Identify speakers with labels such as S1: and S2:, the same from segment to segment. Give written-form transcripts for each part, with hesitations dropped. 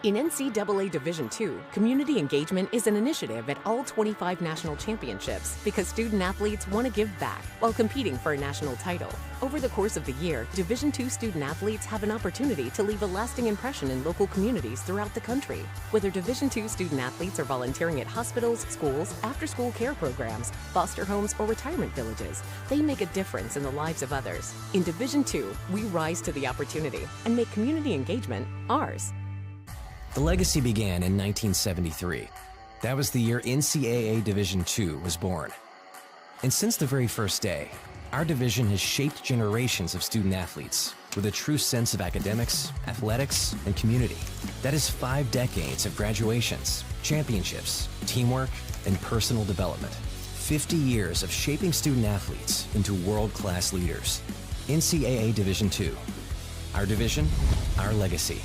S1: In NCAA Division II, community engagement is an initiative at all 25 national championships because student athletes want to give back while competing for a national title. Over the course of the year, Division II student athletes have an opportunity to leave a lasting impression in local communities throughout the country. Whether Division II student athletes are volunteering at hospitals, schools, after-school care programs, foster homes, or retirement villages, they make a difference in the lives of others. In Division II, we rise to the opportunity and make community engagement ours.
S2: The legacy began in 1973. That was the year NCAA Division II was born. And since the very first day, our division has shaped generations of student athletes with a true sense of academics, athletics, and community. That is 5 decades of graduations, championships, teamwork, and personal development. 50 years of shaping student athletes into world-class leaders. NCAA Division II. Our division, our legacy.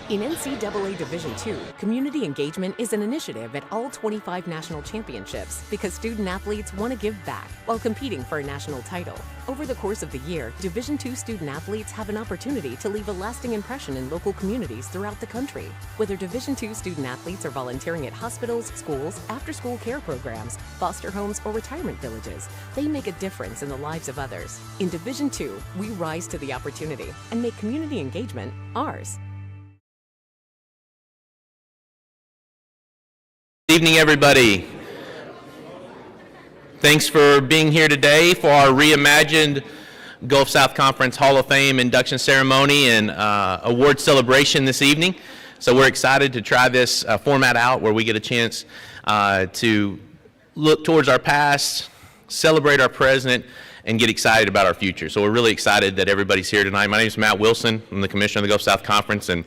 S1: In NCAA Division II, community engagement is an initiative at all 25 national championships because student athletes want to give back while competing for a national title. Over the course of the year, Division II student athletes have an opportunity to leave a lasting impression in local communities throughout the country. Whether Division II student athletes are volunteering at hospitals, schools, after-school care programs, foster homes, or retirement villages, they make a difference in the lives of others. In Division II, we rise to the opportunity and make community engagement ours.
S3: Good evening, everybody. Thanks for being here today for our reimagined Gulf South Conference Hall of Fame induction ceremony and award celebration this evening. So we're excited to try this format out where we get a chance to look towards our past, celebrate our present, and get excited about our future. So we're really excited that everybody's here tonight. My name is Matt Wilson. I'm the Commissioner of the Gulf South Conference, and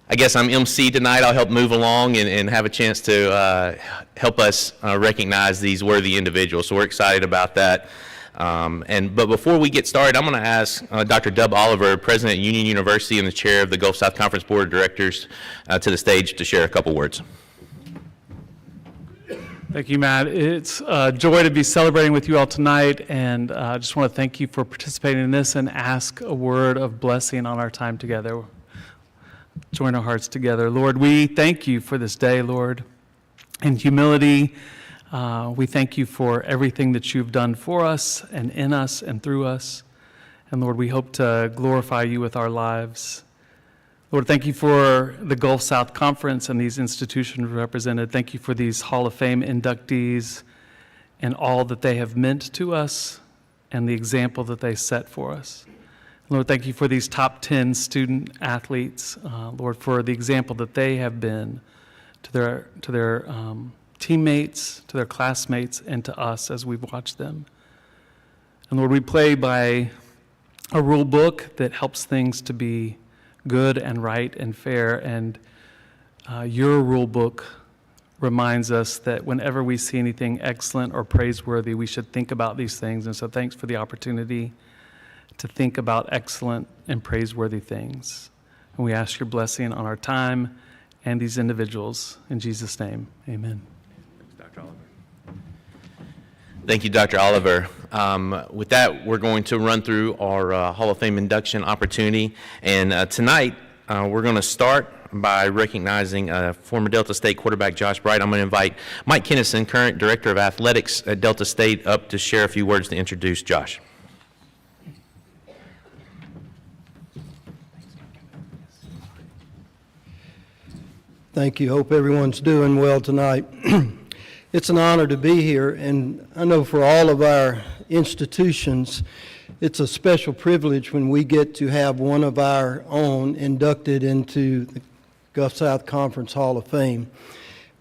S3: I guess I'm MC tonight. I'll help move along and have a chance to help us recognize these worthy individuals. So we're excited about that. But before we get started, I'm going to ask Dr. Dub Oliver, President of Union University and the Chair of the Gulf South Conference Board of Directors, to the stage to share a couple words.
S4: Thank you, Matt. It's a joy to be celebrating with you all tonight, and I just want to thank you for participating in this and ask a word of blessing on our time together. Join our hearts together. Lord, we thank you for this day, Lord. In humility, we thank you for everything that you've done for us and in us and through us. And Lord, we hope to glorify you with our lives. Lord, thank you for the Gulf South Conference and these institutions represented. Thank you for these Hall of Fame inductees and all that they have meant to us and the example that they set for us. Lord, thank you for these top 10 student athletes, Lord, for the example that they have been to their teammates, to their classmates, and to us as we've watched them. And Lord, we play by a rule book that helps things to be good and right and fair, and your rule book reminds us that whenever we see anything excellent or praiseworthy, we should think about these things. And so thanks for the opportunity to think about excellent and praiseworthy things. And we ask your blessing on our time and these individuals. In Jesus' name, amen.
S3: Thanks, Dr. Oliver. Thank you, Dr. Oliver. With that, we're going to run through our Hall of Fame induction opportunity. And tonight, we're going to start by recognizing former Delta State quarterback Josh Bright. I'm going to invite Mike Kennison, current Director of Athletics at Delta State, up to share a few words to introduce Josh.
S5: Thank you. Hope everyone's doing well tonight. It's an honor to be here, and I know for all of our institutions, it's a special privilege when we get to have one of our own inducted into the Gulf South Conference Hall of Fame.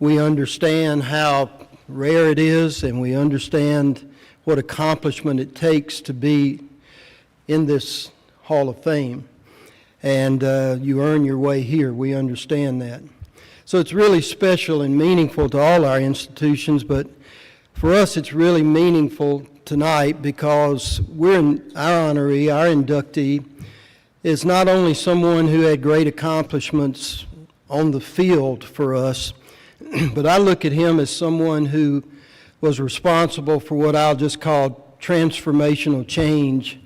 S5: We understand how rare it is, and we understand what accomplishment it takes to be in this Hall of Fame. And you earn your way here. We understand that. So it's really special and meaningful to all our institutions, but for us it's really meaningful tonight because our honoree, our inductee, is not only someone who had great accomplishments on the field for us, but I look at him as someone who was responsible for what I'll just call transformational change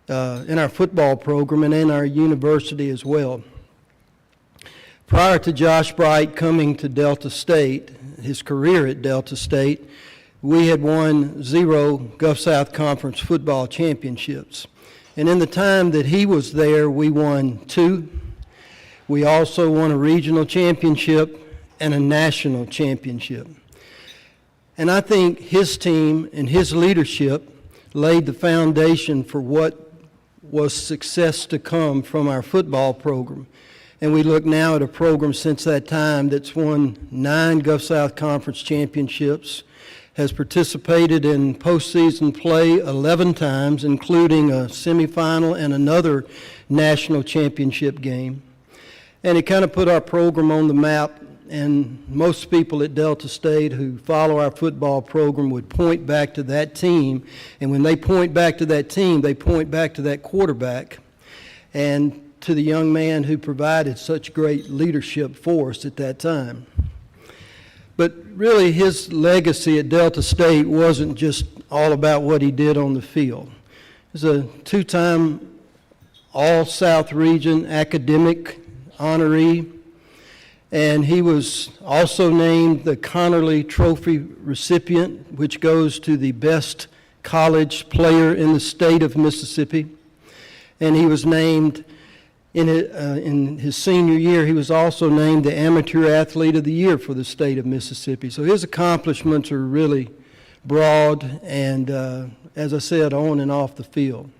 S5: in our football program and in our university as well. Prior to Josh Bright coming to Delta State, his career at Delta State, we had won 0 Gulf South Conference football championships. And in the time that he was there, we won 2. We also won a regional championship and a national championship. And I think his team and his leadership laid the foundation for what was success to come from our football program. And we look now at a program since that time that's won 9 Gulf South Conference championships, has participated in postseason play 11 times, including a semifinal and another national championship game. And it kind of put our program on the map, and most people at Delta State who follow our football program would point back to that team. And when they point back to that team, they point back to that quarterback and to the young man who provided such great leadership for us at that time. But really, his legacy at Delta State wasn't just all about what he did on the field. He was a 2-time All-South Region academic honoree, and he was also named the Connerly Trophy recipient, which goes to the best college player in the state of Mississippi. And he was named in his senior year, he was also named the Amateur Athlete of the Year for the state of Mississippi. So his accomplishments are really broad and, as I said, on and off the field.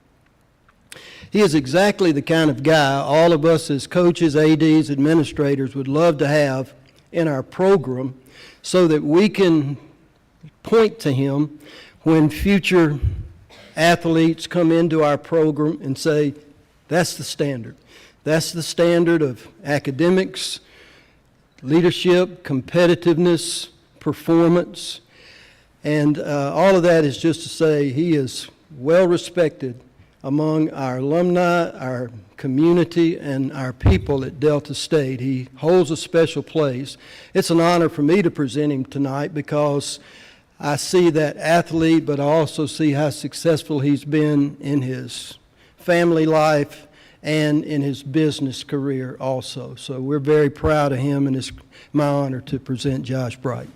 S5: He is exactly the kind of guy all of us as coaches, ADs, administrators would love to have in our program so that we can point to him when future athletes come into our program and say, that's the standard. That's the standard of academics, leadership, competitiveness, performance, and all of that is just to say he is well respected among our alumni, our community, and our people at Delta State. He holds a special place. It's an honor for me to present him tonight because I see that athlete, but I also see how successful he's been in his family life and in his business career also. So we're very proud of him, and it's my honor to present Josh Bright.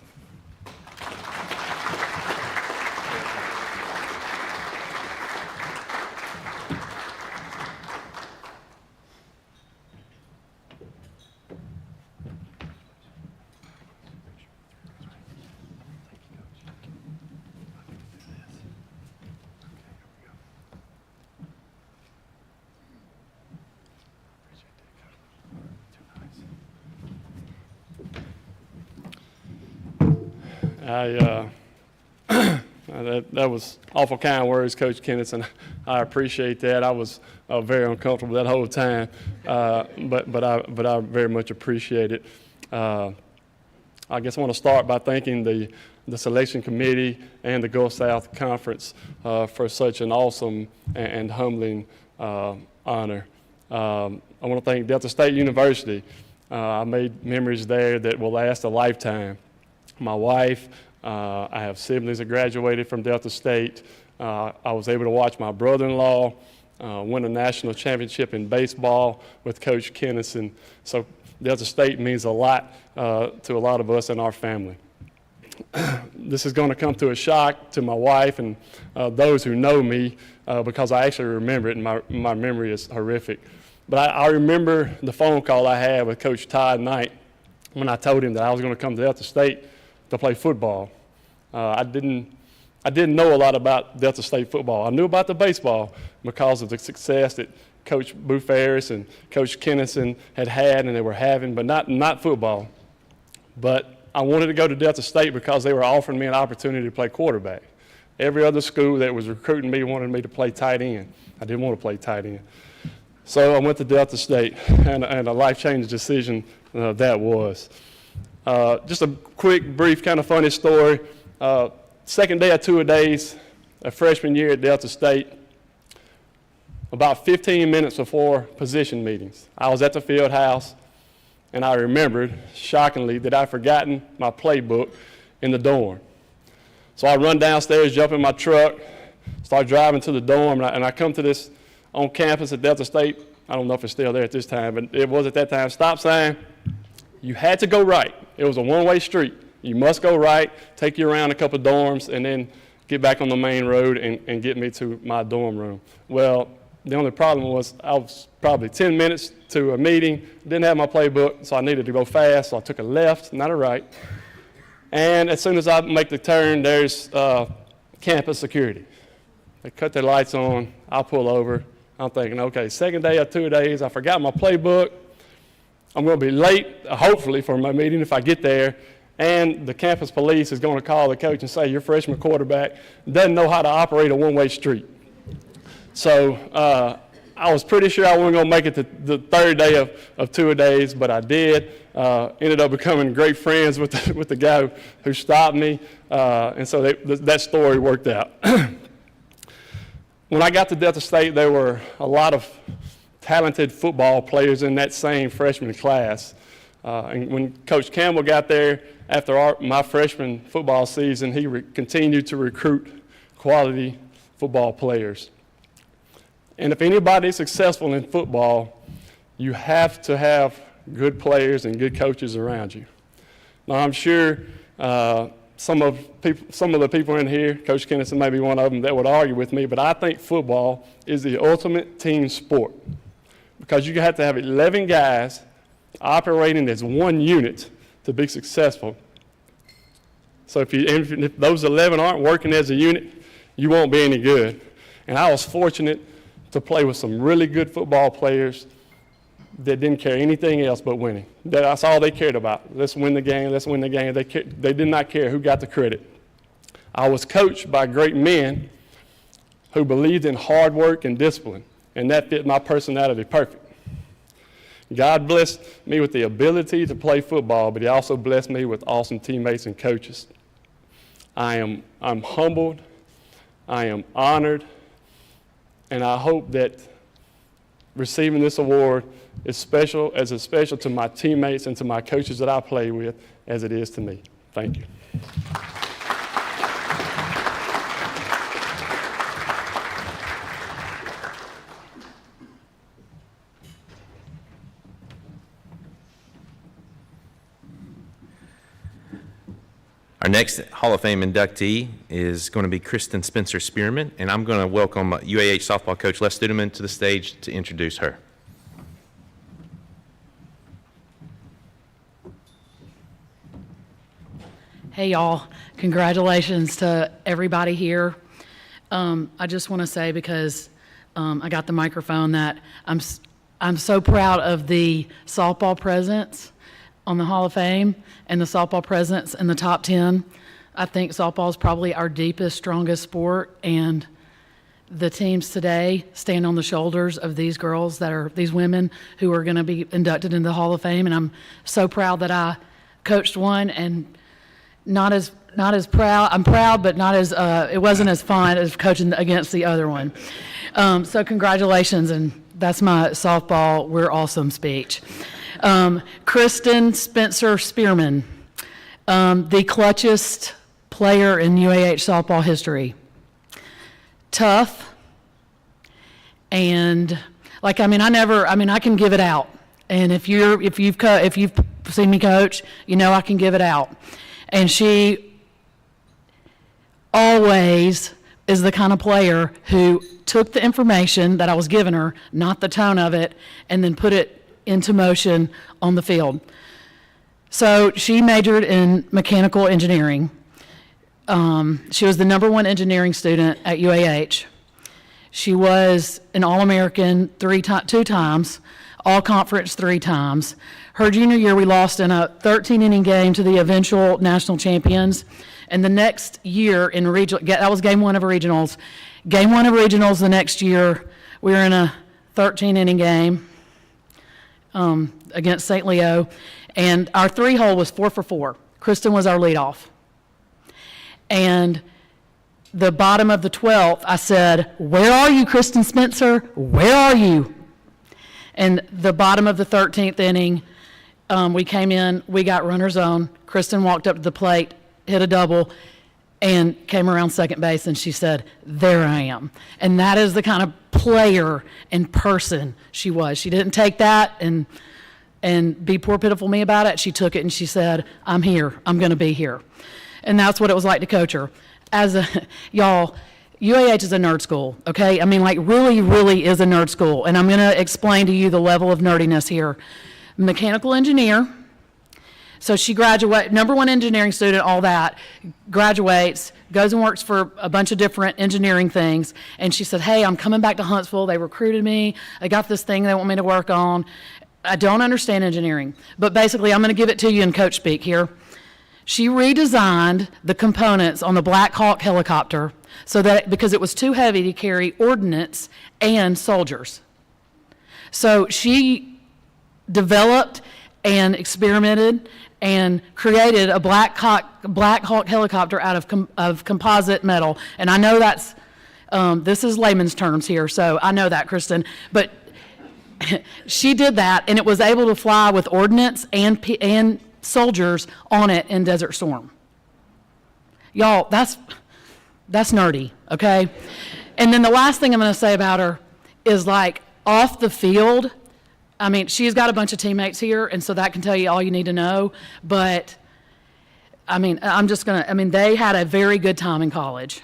S6: That was awful kind words, Coach Kenneth, and I appreciate that. I was very uncomfortable that whole time, but I very much appreciate it. I guess I want to start by thanking the selection committee and the Gulf South Conference for such an awesome and humbling honor. I want to thank Delta State University. I made memories there that will last a lifetime. My wife, I have siblings that graduated from Delta State. I was able to watch my brother-in-law win a national championship in baseball with Coach Kennison. So Delta State means a lot to a lot of us in our family. This is going to come to a shock to my wife and those who know me because I actually remember it, and my memory is horrific. But I remember the phone call I had with Coach Todd Knight when I told him that I was going to come to Delta State to play football. I didn't know a lot about Delta State football. I knew about the baseball because of the success that Coach Boo Ferris and Coach Kennison had and they were having, but not football. But I wanted to go to Delta State because they were offering me an opportunity to play quarterback. Every other school that was recruiting me wanted me to play tight end. I didn't want to play tight end. So I went to Delta State, and a life-changing decision that was. Just a quick, brief, kind of funny story. Second day of two-a-days, a freshman year at Delta State, about 15 minutes before position meetings, I was at the field house, and I remembered, shockingly, that I'd forgotten my playbook in the dorm. So I run downstairs, jump in my truck, start driving to the dorm, and I come to this on campus at Delta State. I don't know if it's still there at this time, but it was at that time. Stop sign. You had to go right. It was a one-way street. You must go right, take you around a couple of dorms, and then get back on the main road and get me to my dorm room. Well, the only problem was I was probably 10 minutes to a meeting, didn't have my playbook, so I needed to go fast, so I took a left, not a right. And as soon as I make the turn, there's campus security. They cut their lights on, I pull over. I'm thinking, okay, second day of 2 days, I forgot my playbook. I'm going to be late, hopefully, for my meeting if I get there. And the campus police is going to call the coach and say, your freshman quarterback doesn't know how to operate a one-way street. So I was pretty sure I wasn't going to make it to the third day of 2 days, but I did. Ended up becoming great friends with the guy who stopped me. And so that story worked out. When I got to Delta State, there were a lot of talented football players in that same freshman class. And when Coach Campbell got there, after my freshman football season, he continued to recruit quality football players. And if anybody's successful in football, you have to have good players and good coaches around you. Now, I'm sure some of the people in here, Coach Kennison may be one of them, that would argue with me, but I think football is the ultimate team sport because you have to have 11 guys operating as one unit to be successful. So if those 11 aren't working as a unit, you won't be any good. And I was fortunate to play with some really good football players that didn't care anything else but winning. That's all they cared about. Let's win the game, let's win the game. They did not care who got the credit. I was coached by great men who believed in hard work and discipline, and that fit my personality perfect. God blessed me with the ability to play football, but he also blessed me with awesome teammates and coaches. I'm humbled, I am honored, and I hope that receiving this award is special to my teammates and to my coaches that I play with as it is to me. Thank you.
S3: Our next Hall of Fame inductee is going to be Kristen Spencer Spearman, and I'm going to welcome UAH softball coach Les Studeman to the stage to introduce her.
S7: Hey y'all, congratulations to everybody here. I just want to say, because I got the microphone, that I'm so proud of the softball presence on the Hall of Fame and the softball presence in the top 10. I think softball is probably our deepest, strongest sport, and the teams today stand on the shoulders of these girls these women who are going to be inducted into the Hall of Fame, and I'm so proud that I coached one, and not as proud. I'm proud, but not as, it wasn't as fun as coaching against the other one. So congratulations, and that's my softball, we're awesome speech. Kristen Spencer Spearman, the clutchest player in UAH softball history. Tough, and I can give it out. And if you've seen me coach, you know I can give it out. And she always is the kind of player who took the information that I was giving her, not the tone of it, and then put it into motion on the field. So she majored in mechanical engineering. She was the #1 engineering student at UAH. She was an All-American 2 times, All-Conference 3 times. Her junior year, we lost in a 13-inning game to the eventual national champions. And the next year in regional, that was game 1 of regionals. Game 1 of regionals the next year, we were in a 13-inning game against St. Leo, and our 3-hole was 4 for 4. Kristen was our leadoff. And the bottom of the 12th, I said, "Where are you, Kristen Spencer? Where are you?" And the bottom of the 13th inning, we came in, we got runner's on. Kristen walked up to the plate, hit a double, and came around second base, and she said, "There I am." And that is the kind of player and person she was. She didn't take that and be poor, pitiful me about it. She took it and she said, "I'm here. I'm going to be here." And that's what it was like to coach her. Y'all, UAH is a nerd school, okay? I mean, really, really is a nerd school. And I'm going to explain to you the level of nerdiness here. Mechanical engineer. So she graduated, #1 engineering student, all that, graduates, goes and works for a bunch of different engineering things. And she said, "Hey, I'm coming back to Huntsville. They recruited me. I got this thing they want me to work on. I don't understand engineering. But basically, I'm going to give it to you in coach speak here." She redesigned the components on the Black Hawk helicopter because it was too heavy to carry ordnance and soldiers. So she developed and experimented and created a Black Hawk helicopter out of composite metal. And I know that's, this is layman's terms here, so I know that, Kristen. But she did that, and it was able to fly with ordnance and soldiers on it in Desert Storm. Y'all, that's nerdy, okay? And then the last thing I'm going to say about her is off the field, I mean, she's got a bunch of teammates here, and so that can tell you all you need to know. But, I mean, they had a very good time in college.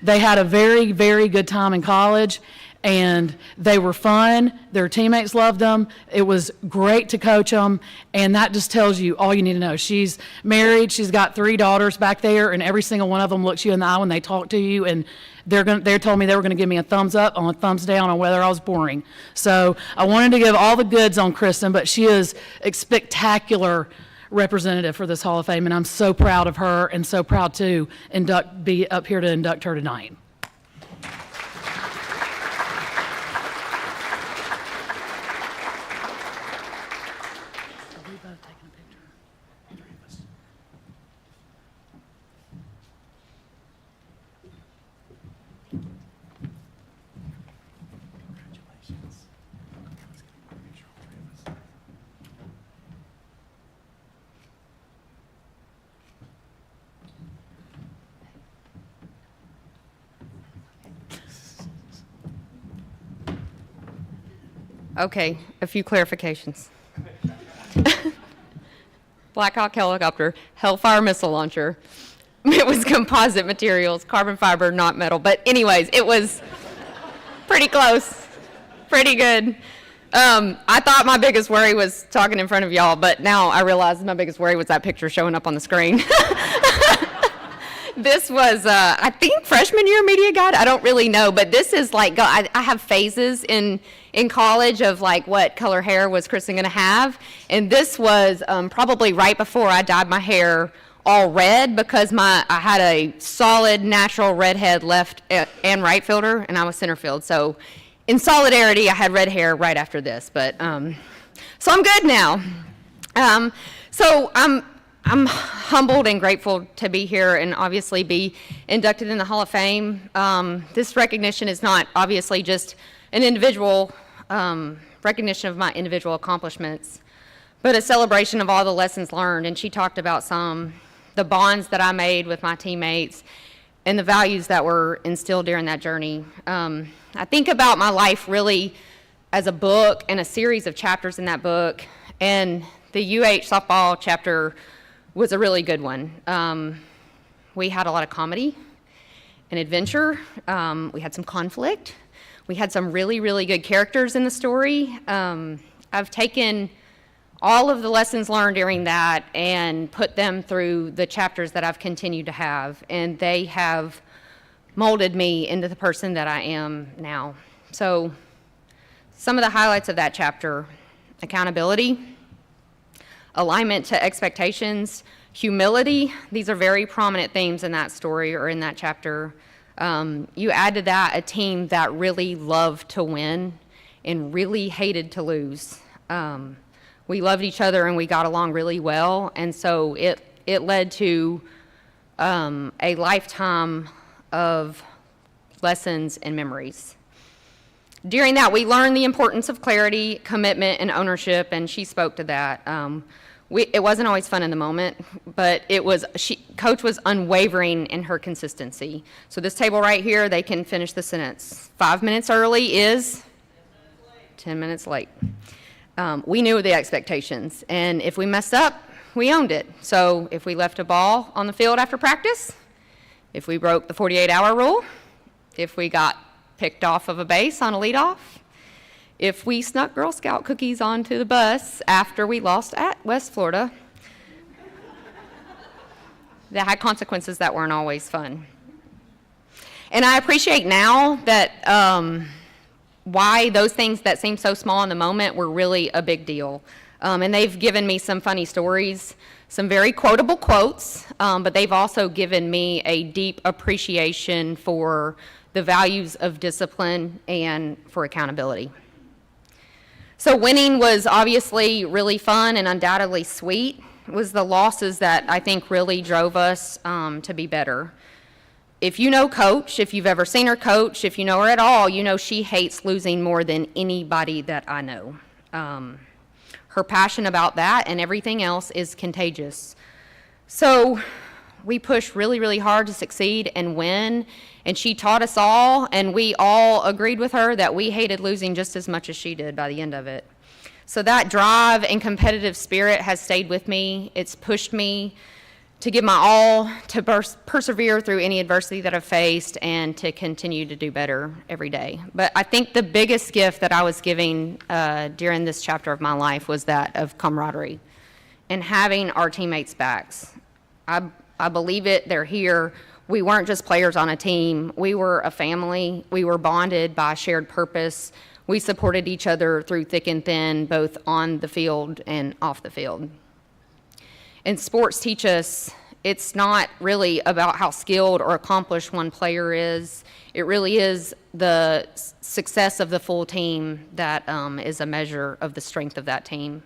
S7: They had a very, very good time in college, and they were fun. Their teammates loved them. It was great to coach them, and that just tells you all you need to know. She's married. She's got 3 daughters back there, and every single one of them looks you in the eye when they talk to you, and they told me they were going to give me a thumbs up or a thumbs down on whether I was boring. So I wanted to give all the goods on Kristen, but she is a spectacular representative for this Hall of Fame, and I'm so proud of her and so proud to be up here to induct her tonight.
S8: Okay, a few clarifications. Black Hawk helicopter, Hellfire missile launcher. It was composite materials, carbon fiber, not metal. But anyways, it was pretty close, pretty good. I thought my biggest worry was talking in front of y'all, but now I realize my biggest worry was that picture showing up on the screen. This was, I think, freshman year media guide. I don't really know, but this is I have phases in college of what color hair was Kristen going to have, and this was probably right before I dyed my hair all red because I had a solid natural redhead left and right fielder, and I was center field. So in solidarity, I had red hair right after this, but so I'm good now. So I'm humbled and grateful to be here and obviously be inducted in the Hall of Fame. This recognition is not obviously just an individual recognition of my individual accomplishments, but a celebration of all the lessons learned. And she talked about the bonds that I made with my teammates and the values that were instilled during that journey. I think about my life really as a book and a series of chapters in that book, and the UH softball chapter was a really good one. We had a lot of comedy and adventure. We had some conflict. We had some really, really good characters in the story. I've taken all of the lessons learned during that and put them through the chapters that I've continued to have, and they have molded me into the person that I am now. So some of the highlights of that chapter: accountability, alignment to expectations, humility. These are very prominent themes in that story or in that chapter. You add to that a team that really loved to win and really hated to lose. We loved each other and we got along really well, and so it led to a lifetime of lessons and memories. During that, we learned the importance of clarity, commitment, and ownership, and she spoke to that. It wasn't always fun in the moment, but Coach was unwavering in her consistency. So this table right here, they can finish the sentence. 5 minutes early is 10 minutes late. We knew the expectations, and if we messed up, we owned it. So if we left a ball on the field after practice, if we broke the 48-hour rule, if we got picked off of a base on a leadoff, if we snuck Girl Scout cookies onto the bus after we lost at West Florida, that had consequences that weren't always fun. And I appreciate now that why those things that seem so small in the moment were really a big deal. And they've given me some funny stories, some very quotable quotes, but they've also given me a deep appreciation for the values of discipline and for accountability. So winning was obviously really fun and undoubtedly sweet. It was the losses that I think really drove us to be better. If you know Coach, if you've ever seen her coach, if you know her at all, you know she hates losing more than anybody that I know. Her passion about that and everything else is contagious. So we pushed really, really hard to succeed and win, and she taught us all, and we all agreed with her that we hated losing just as much as she did by the end of it. So that drive and competitive spirit has stayed with me. It's pushed me to give my all, to persevere through any adversity that I've faced, and to continue to do better every day. But I think the biggest gift that I was giving during this chapter of my life was that of camaraderie and having our teammates' backs. I believe it, they're here. We weren't just players on a team. We were a family. We were bonded by a shared purpose. We supported each other through thick and thin, both on the field and off the field. And sports teach us it's not really about how skilled or accomplished one player is. It really is the success of the full team that is a measure of the strength of that team.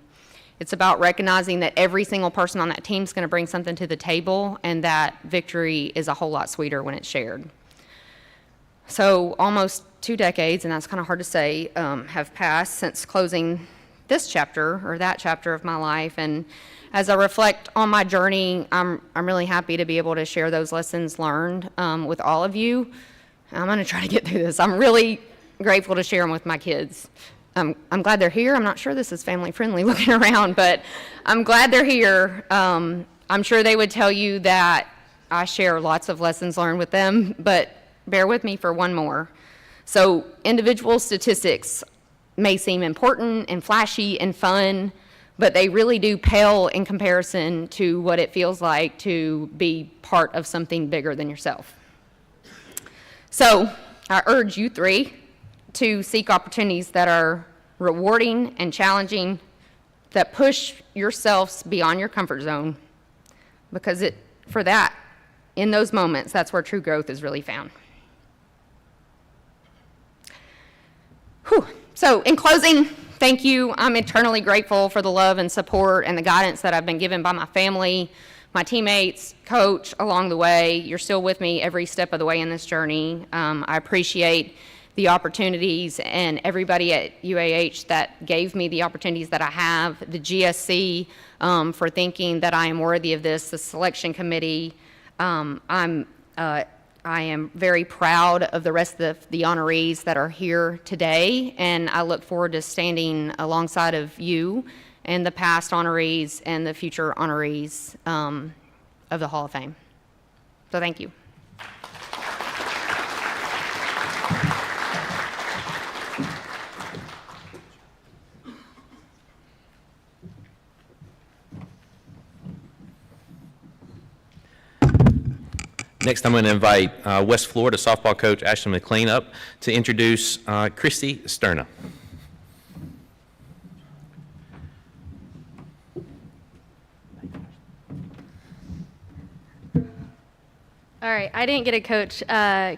S8: It's about recognizing that every single person on that team is going to bring something to the table, and that victory is a whole lot sweeter when it's shared. So almost 2 decades, and that's kind of hard to say, have passed since closing this chapter or that chapter of my life. And as I reflect on my journey, I'm really happy to be able to share those lessons learned with all of you. I'm going to try to get through this. I'm really grateful to share them with my kids. I'm glad they're here. I'm not sure this is family friendly looking around, but I'm glad they're here. I'm sure they would tell you that I share lots of lessons learned with them, but bear with me for one more. So individual statistics may seem important and flashy and fun, but they really do pale in comparison to what it feels like to be part of something bigger than yourself. So I urge you 3 to seek opportunities that are rewarding and challenging, that push yourselves beyond your comfort zone, because for that, in those moments, that's where true growth is really found. Whew. So in closing, thank you. I'm eternally grateful for the love and support and the guidance that I've been given by my family, my teammates, coach along the way. You're still with me every step of the way in this journey. I appreciate the opportunities and everybody at UAH that gave me the opportunities that I have, the GSC for thinking that I am worthy of this, the selection committee. I am very proud of the rest of the honorees that are here today, and I look forward to standing alongside of you and the past honorees and the future honorees of the Hall of Fame. So thank you.
S3: Next, I'm going to invite West Florida softball coach Ashley McLean up to introduce Christy Sterna.
S9: All right, I didn't get to coach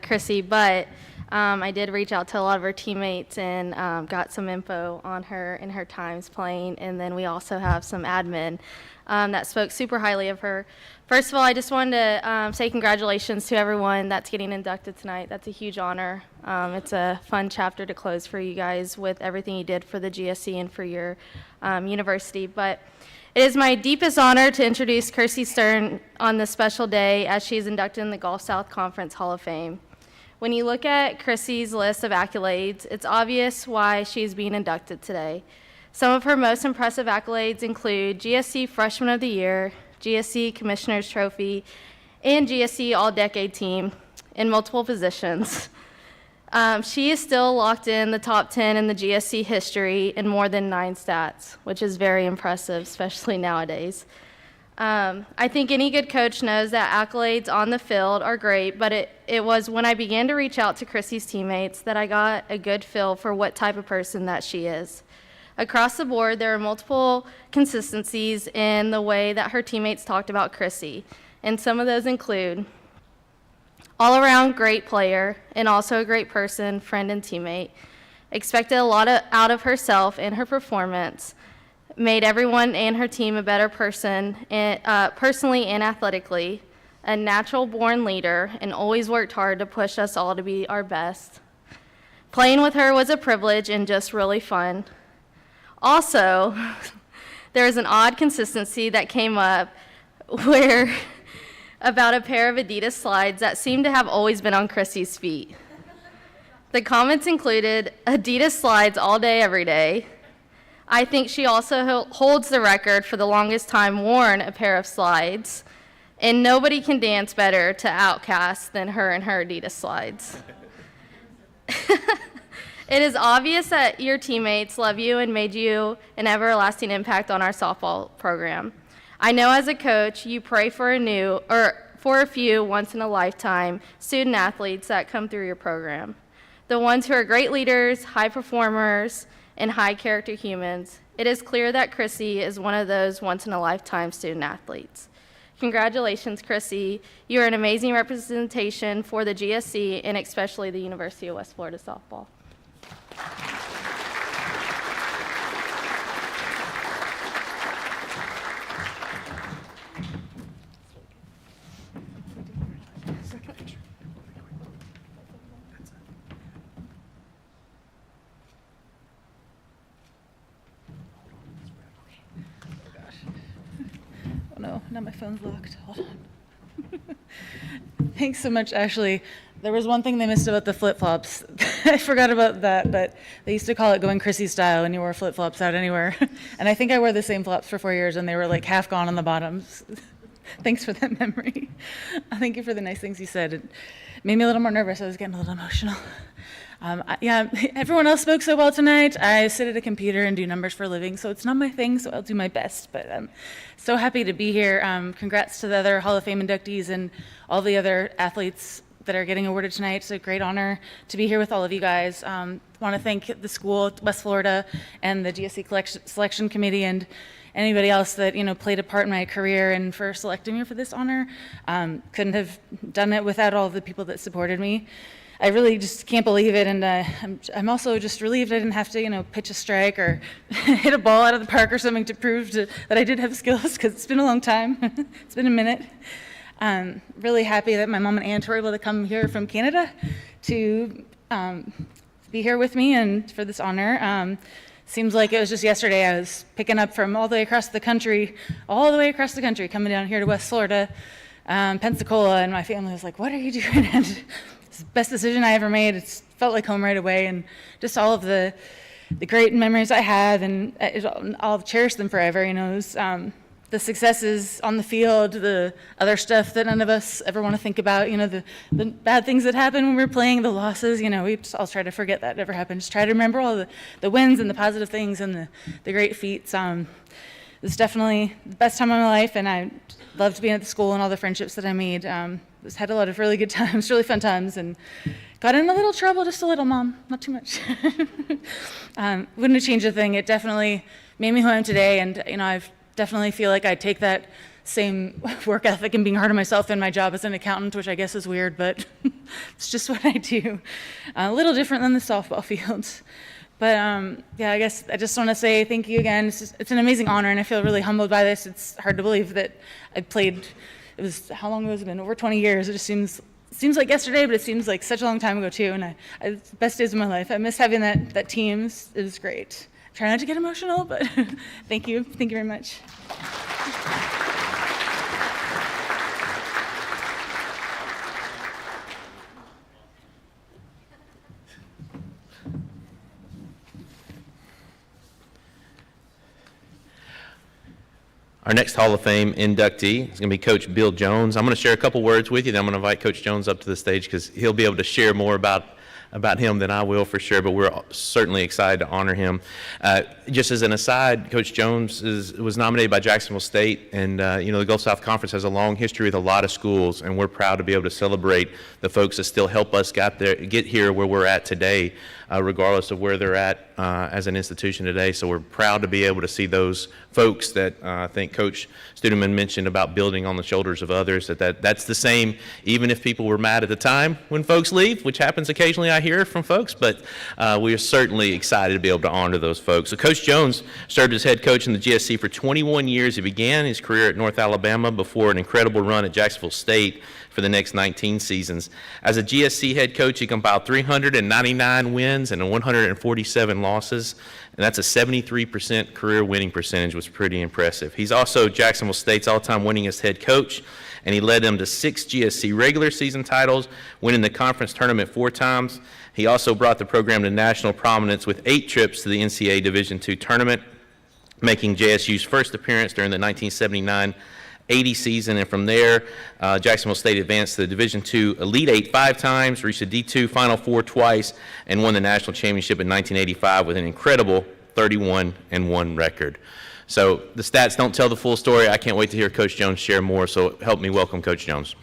S9: Chrissy, but I did reach out to a lot of her teammates and got some info on her and her times playing, and then we also have some admin that spoke super highly of her. First of all, I just wanted to say congratulations to everyone that's getting inducted tonight. That's a huge honor. It's a fun chapter to close for you guys with everything you did for the GSC and for your university. But it is my deepest honor to introduce Kirsty Stern on this special day as she is inducted in the Gulf South Conference Hall of Fame. When you look at Kirsty's list of accolades, it's obvious why she's being inducted today. Some of her most impressive accolades include GSC Freshman of the Year, GSC Commissioner's Trophy, and GSC All-Decade Team in multiple positions. She is still locked in the top 10 in the GSC history in more than 9 stats, which is very impressive, especially nowadays. I think any good coach knows that accolades on the field are great, but it was when I began to reach out to Chrissy's teammates that I got a good feel for what type of person that she is. Across the board, there are multiple consistencies in the way that her teammates talked about Chrissy, and some of those include all-around great player and also a great person, friend, and teammate, expected a lot out of herself and her performance, made everyone and her team a better person personally and athletically, a natural-born leader, and always worked hard to push us all to be our best. Playing with her was a privilege and just really fun. Also, there was an odd consistency that came up where about a pair of Adidas slides that seemed to have always been on Chrissy's feet. The comments included Adidas slides all day, every day. I think she also holds the record for the longest time worn a pair of slides, and nobody can dance better to Outcast than her and her Adidas slides. It is obvious that your teammates love you and made you an everlasting impact on our softball program. I know as a coach, you pray for a few once-in-a-lifetime student athletes that come through your program. The ones who are great leaders, high performers, and high-character humans. It is clear that Chrissy is one of those once-in-a-lifetime student athletes. Congratulations, Chrissy. You are an amazing representation for the GSC and especially the University of West Florida softball.
S10: Oh no, now my phone's locked. Hold on. Thanks so much, Ashley. There was one thing they missed about the flip-flops. I forgot about that, but they used to call it going Chrissy style when you wore flip-flops out anywhere. And I think I wore the same flops for 4 years and they were like half gone on the bottoms. Thanks for that memory. Thank you for the nice things you said. It made me a little more nervous. I was getting a little emotional. Yeah, everyone else spoke so well tonight. I sit at a computer and do numbers for a living, so it's not my thing, so I'll do my best. But I'm so happy to be here. Congrats to the other Hall of Fame inductees and all the other athletes that are getting awarded tonight. It's a great honor to be here with all of you guys. Want to thank the school, West Florida, and the GSC selection committee, and anybody else that, played a part in my career and for selecting me for this honor. Couldn't have done it without all the people that supported me. I really just can't believe it, and I'm also just relieved I didn't have to, pitch a strike or hit a ball out of the park or something to prove that I did have skills, because it's been a long time. It's been a minute. Really happy that my mom and aunt were able to come here from Canada to be here with me and for this honor. Seems like it was just yesterday I was picking up from all the way across the country, coming down here to West Florida, Pensacola, and my family was like, "What are you doing?" And it's the best decision I ever made. It felt like home right away, and just all of the great memories I have, and I'll cherish them forever. It was, the successes on the field, the other stuff that none of us ever want to think about, the bad things that happen when we're playing, the losses, we just all try to forget that ever happened. Just try to remember all the wins and the positive things and the great feats. It's definitely the best time of my life, and I loved being at the school and all the friendships that I made. Just had a lot of really good times, really fun times, and got in a little trouble, just a little, Mom, not too much. Wouldn't have changed a thing. It definitely made me who I am today, and I definitely feel like I take that same work ethic and being hard on myself in my job as an accountant, which I guess is weird, but it's just what I do. A little different than the softball fields. But I guess I just want to say thank you again. It's an amazing honor, and I feel really humbled by this. It's hard to believe that I played. It was, how long has it been? Over 20 years. It just seems like yesterday, but it seems like such a long time ago too. And it's the best days of my life. I miss having that team. It was great. Try not to get emotional, but thank you. Thank you very much.
S3: Our next Hall of Fame inductee is going to be Coach Bill Jones. I'm going to share a couple words with you, then I'm going to invite Coach Jones up to the stage because he'll be able to share more about him than I will for sure, but we're certainly excited to honor him. Just as an aside, Coach Jones was nominated by Jacksonville State, and the Gulf South Conference has a long history with a lot of schools, and we're proud to be able to celebrate the folks that still help us get here where we're at today, regardless of where they're at as an institution today. So we're proud to be able to see those folks that I think Coach Studeman mentioned about building on the shoulders of others, that's the same even if people were mad at the time when folks leave, which happens occasionally, I hear from folks, but we are certainly excited to be able to honor those folks. So Coach Jones served as head coach in the GSC for 21 years. He began his career at North Alabama before an incredible run at Jacksonville State for the next 19 seasons. As a GSC head coach, he compiled 399 wins and 147 losses, and that's a 73% career winning percentage, was pretty impressive. He's also Jacksonville State's all-time winningest head coach, and he led them to 6 GSC regular season titles, winning the conference tournament 4 times. He also brought the program to national prominence with 8 trips to the NCAA Division II tournament, making JSU's first appearance during the 1979-80 season, and from there, Jacksonville State advanced to the Division II Elite 8 5 times, reached the D2 Final Four twice, and won the national championship in 1985 with an incredible 31-1 record. So the stats don't tell the full story. I can't wait to hear Coach Jones share more, so help me welcome Coach Jones.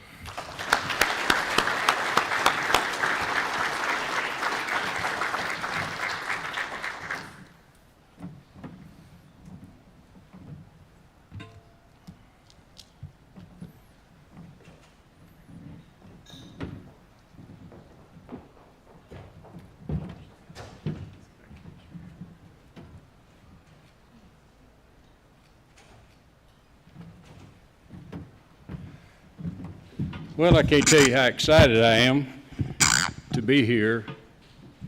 S11: Well, I can't tell you how excited I am to be here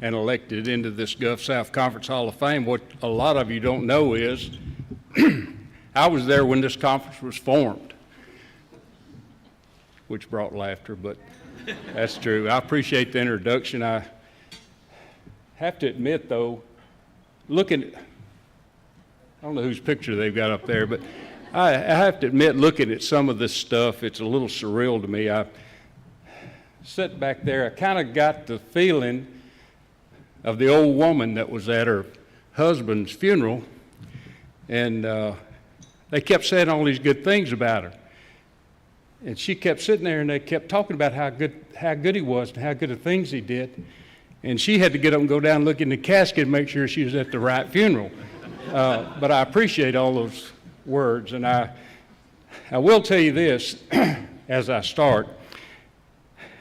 S11: and elected into this Gulf South Conference Hall of Fame. What a lot of you don't know is I was there when this conference was formed, which brought laughter, but that's true. I appreciate the introduction. I have to admit, though, I don't know whose picture they've got up there, but I have to admit, looking at some of this stuff, it's a little surreal to me. I sat back there, I kind of got the feeling of the old woman that was at her husband's funeral, and they kept saying all these good things about her. And she kept sitting there, and they kept talking about how good he was and how good of things he did. And she had to get up and go down and look in the casket and make sure she was at the right funeral. But I appreciate all those words, and I will tell you this as I start.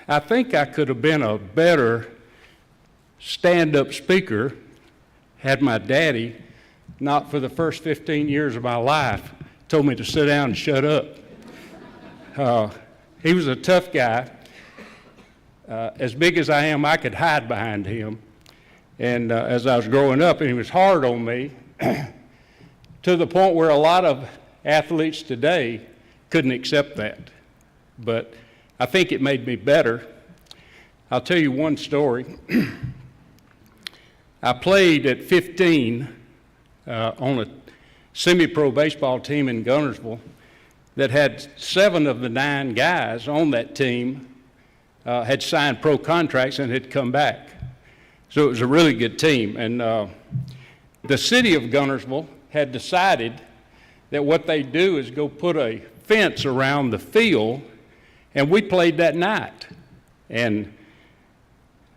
S11: I think I could have been a better stand-up speaker had my daddy not for the first 15 years of my life told me to sit down and shut up. He was a tough guy. As big as I am, I could hide behind him. And as I was growing up, and he was hard on me to the point where a lot of athletes today couldn't accept that. But I think it made me better. I'll tell you one story. I played at 15 on a semi-pro baseball team in Gunnersville that had 7 of the 9 guys on that team had signed pro contracts and had come back. So it was a really good team. And the city of Gunnersville had decided that what they do is go put a fence around the field, and we played that night. And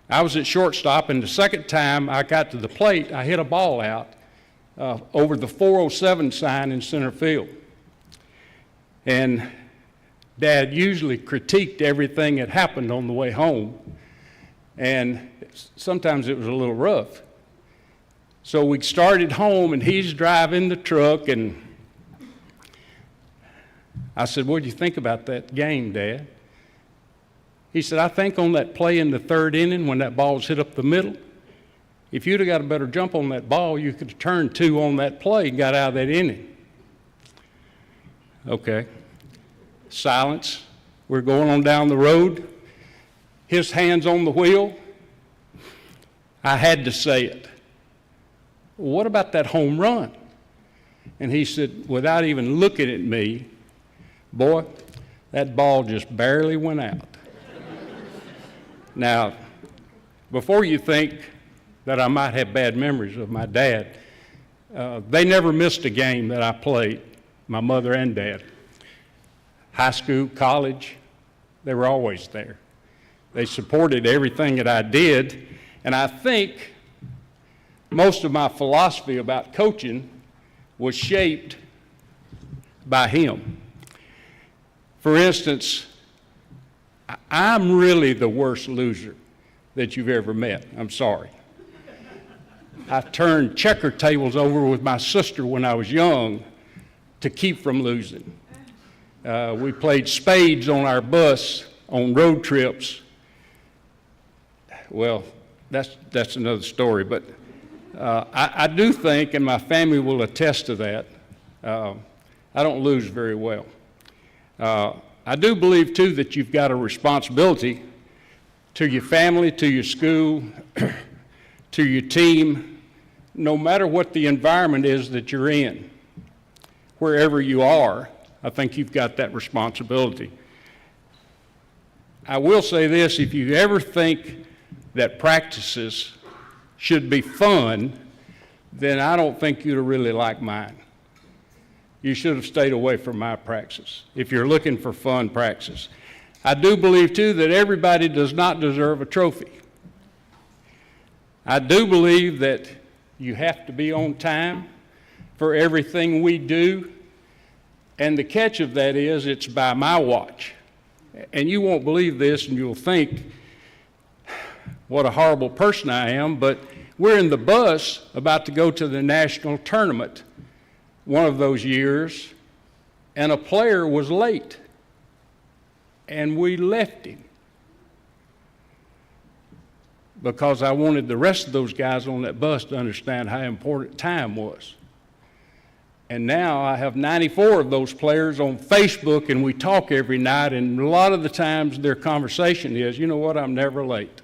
S11: I was at shortstop, and the second time I got to the plate, I hit a ball out over the 407 sign in center field. And Dad usually critiqued everything that happened on the way home, and sometimes it was a little rough. So we started home, and he's driving the truck, and I said, "What do you think about that game, Dad?" He said, "I think on that play in the 3rd inning when that ball was hit up the middle, if you'd have got a better jump on that ball, you could have turned 2 on that play and got out of that inning." Okay. Silence. We're going on down the road. His hand's on the wheel. I had to say it. "What about that home run?" And he said, without even looking at me, "Boy, that ball just barely went out." Now, before you think that I might have bad memories of my dad, they never missed a game that I played, my mother and dad. High school, college, they were always there. They supported everything that I did, and I think most of my philosophy about coaching was shaped by him. For instance, I'm really the worst loser that you've ever met. I'm sorry. I turned checker tables over with my sister when I was young to keep from losing. We played spades on our bus on road trips. Well, that's another story, but I do think, and my family will attest to that, I don't lose very well. I do believe, too, that you've got a responsibility to your family, to your school, to your team, no matter what the environment is that you're in. Wherever you are, I think you've got that responsibility. I will say this, if you ever think that practices should be fun, then I don't think you'd really like mine. You should have stayed away from my practice if you're looking for fun practice. I do believe, too, that everybody does not deserve a trophy. I do believe that you have to be on time for everything we do, and the catch of that is it's by my watch. And you won't believe this, and you'll think what a horrible person I am, but we're in the bus about to go to the national tournament one of those years, and a player was late, and we left him because I wanted the rest of those guys on that bus to understand how important time was. And now I have 94 of those players on Facebook, and we talk every night, and a lot of the times their conversation is, "You know what, I'm never late."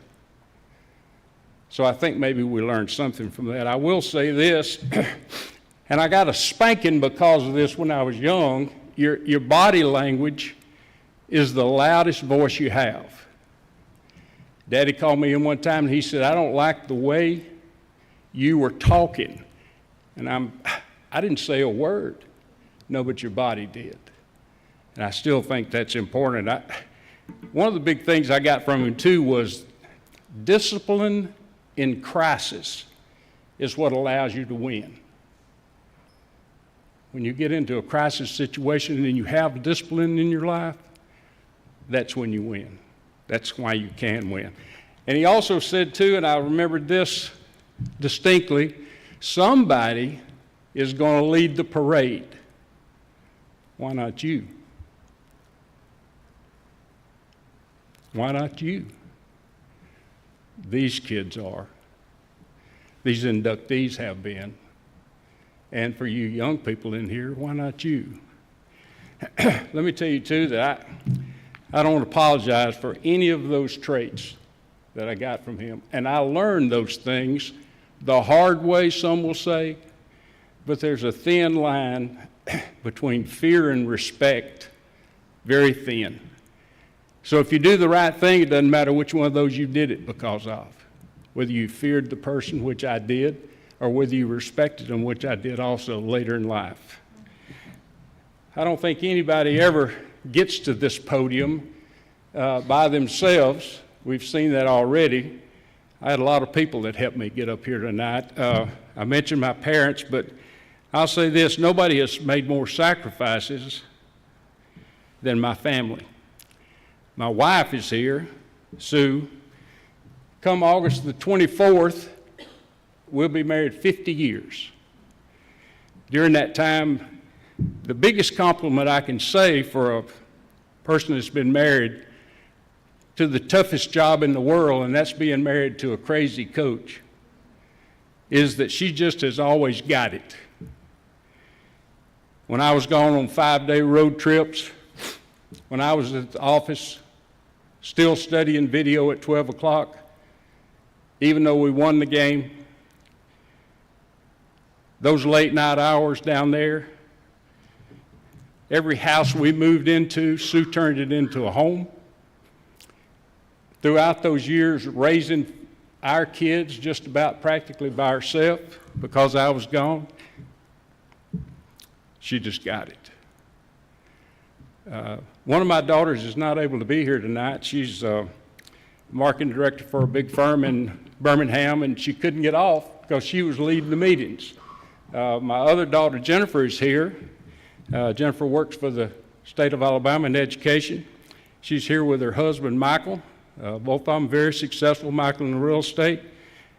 S11: So I think maybe we learned something from that. I will say this, and I got a spanking because of this when I was young. Your body language is the loudest voice you have. Daddy called me in one time, and he said, "I don't like the way you were talking." And I didn't say a word. No, but your body did. And I still think that's important. One of the big things I got from him, too, was discipline in crisis is what allows you to win. when you get into a crisis situation and you have discipline in your life, that's when you win. That's why you can win. And he also said too, and I remembered this distinctly, somebody is going to lead the parade. Why not you? Why not you? These kids are. These inductees have been. And for you young people in here, why not you? Let me tell you too that I don't apologize for any of those traits that I got from him. And I learned those things the hard way, some will say, but there's a thin line between fear and respect, very thin. So if you do the right thing, it doesn't matter which one of those you did it because of. Whether you feared the person, which I did, or whether you respected them, which I did also later in life. I don't think anybody ever gets to this podium by themselves. We've seen that already. I had a lot of people that helped me get up here tonight. I mentioned my parents, but I'll say this, nobody has made more sacrifices than my family. My wife is here, Sue. Come August the 24th, we'll be married 50 years. During that time, the biggest compliment I can say for a person that's been married to the toughest job in the world, and that's being married to a crazy coach, is that she just has always got it. When I was gone on 5-day road trips, when I was at the office still studying video at 12 o'clock, even though we won the game, those late night hours down there, every house we moved into, Sue turned it into a home. Throughout those years, raising our kids just about practically by herself because I was gone, she just got it. One of my daughters is not able to be here tonight. She's marketing director for a big firm in Birmingham, and she couldn't get off because she was leading the meetings. My other daughter, Jennifer, is here. Jennifer works for the state of Alabama in education. She's here with her husband, Michael. Both of them very successful, Michael in real estate.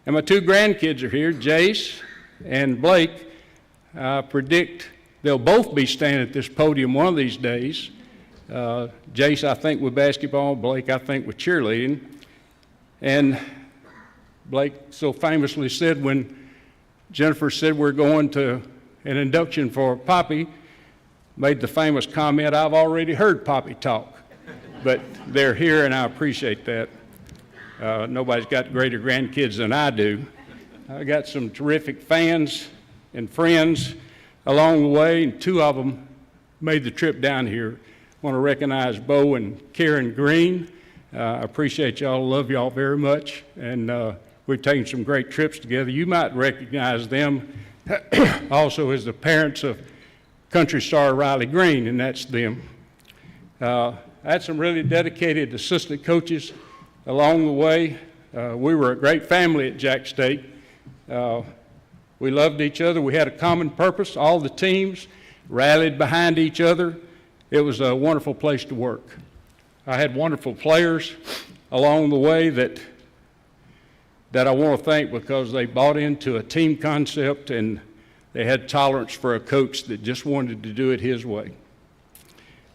S11: And my 2 grandkids are here, Jace and Blake. I predict they'll both be standing at this podium one of these days. Jace, I think, with basketball, Blake, I think, with cheerleading. And Blake so famously said when Jennifer said we're going to an induction for Poppy, made the famous comment, I've already heard Poppy talk. But they're here, and I appreciate that. Nobody's got greater grandkids than I do. I got some terrific fans and friends along the way, and 2 of them made the trip down here. I want to recognize Bo and Karen Green. I appreciate y'all, love y'all very much, and we've taken some great trips together. You might recognize them also as the parents of country star Riley Green, and that's them. I had some really dedicated assistant coaches along the way. We were a great family at Jack State. We loved each other. We had a common purpose. All the teams rallied behind each other. It was a wonderful place to work. I had wonderful players along the way that I want to thank because they bought into a team concept and they had tolerance for a coach that just wanted to do it his way.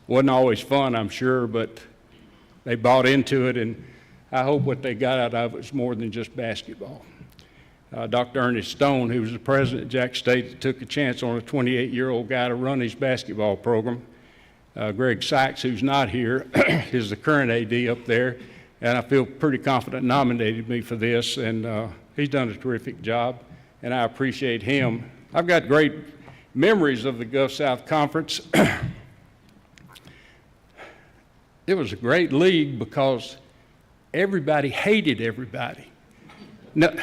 S11: Wasn't always fun, I'm sure, but they bought into it, and I hope what they got out of it was more than just basketball. Dr. Ernest Stone, who was the president at Jack State, took a chance on a 28-year-old guy to run his basketball program. Greg Sykes, who's not here, is the current AD up there, and I feel pretty confident nominated me for this, and he's done a terrific job, and I appreciate him. I've got great memories of the Gulf South Conference. It was a great league because everybody hated everybody. No,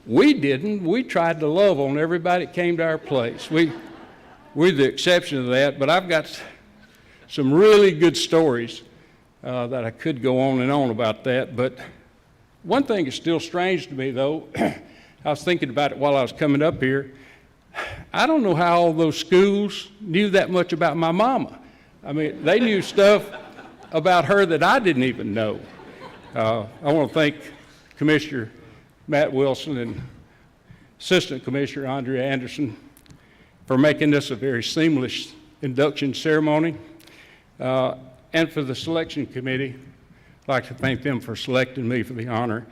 S11: we didn't. We tried to love on everybody that came to our place. We're the exception to that, but I've got some really good stories that I could go on and on about that. But one thing is still strange to me, though. I was thinking about it while I was coming up here. I don't know how all those schools knew that much about my mama. I mean, they knew stuff about her that I didn't even know. I want to thank Commissioner Matt Wilson and Assistant Commissioner Andrea Anderson for making this a very seamless induction ceremony. And for the selection committee, I'd like to thank them for selecting me for the honor.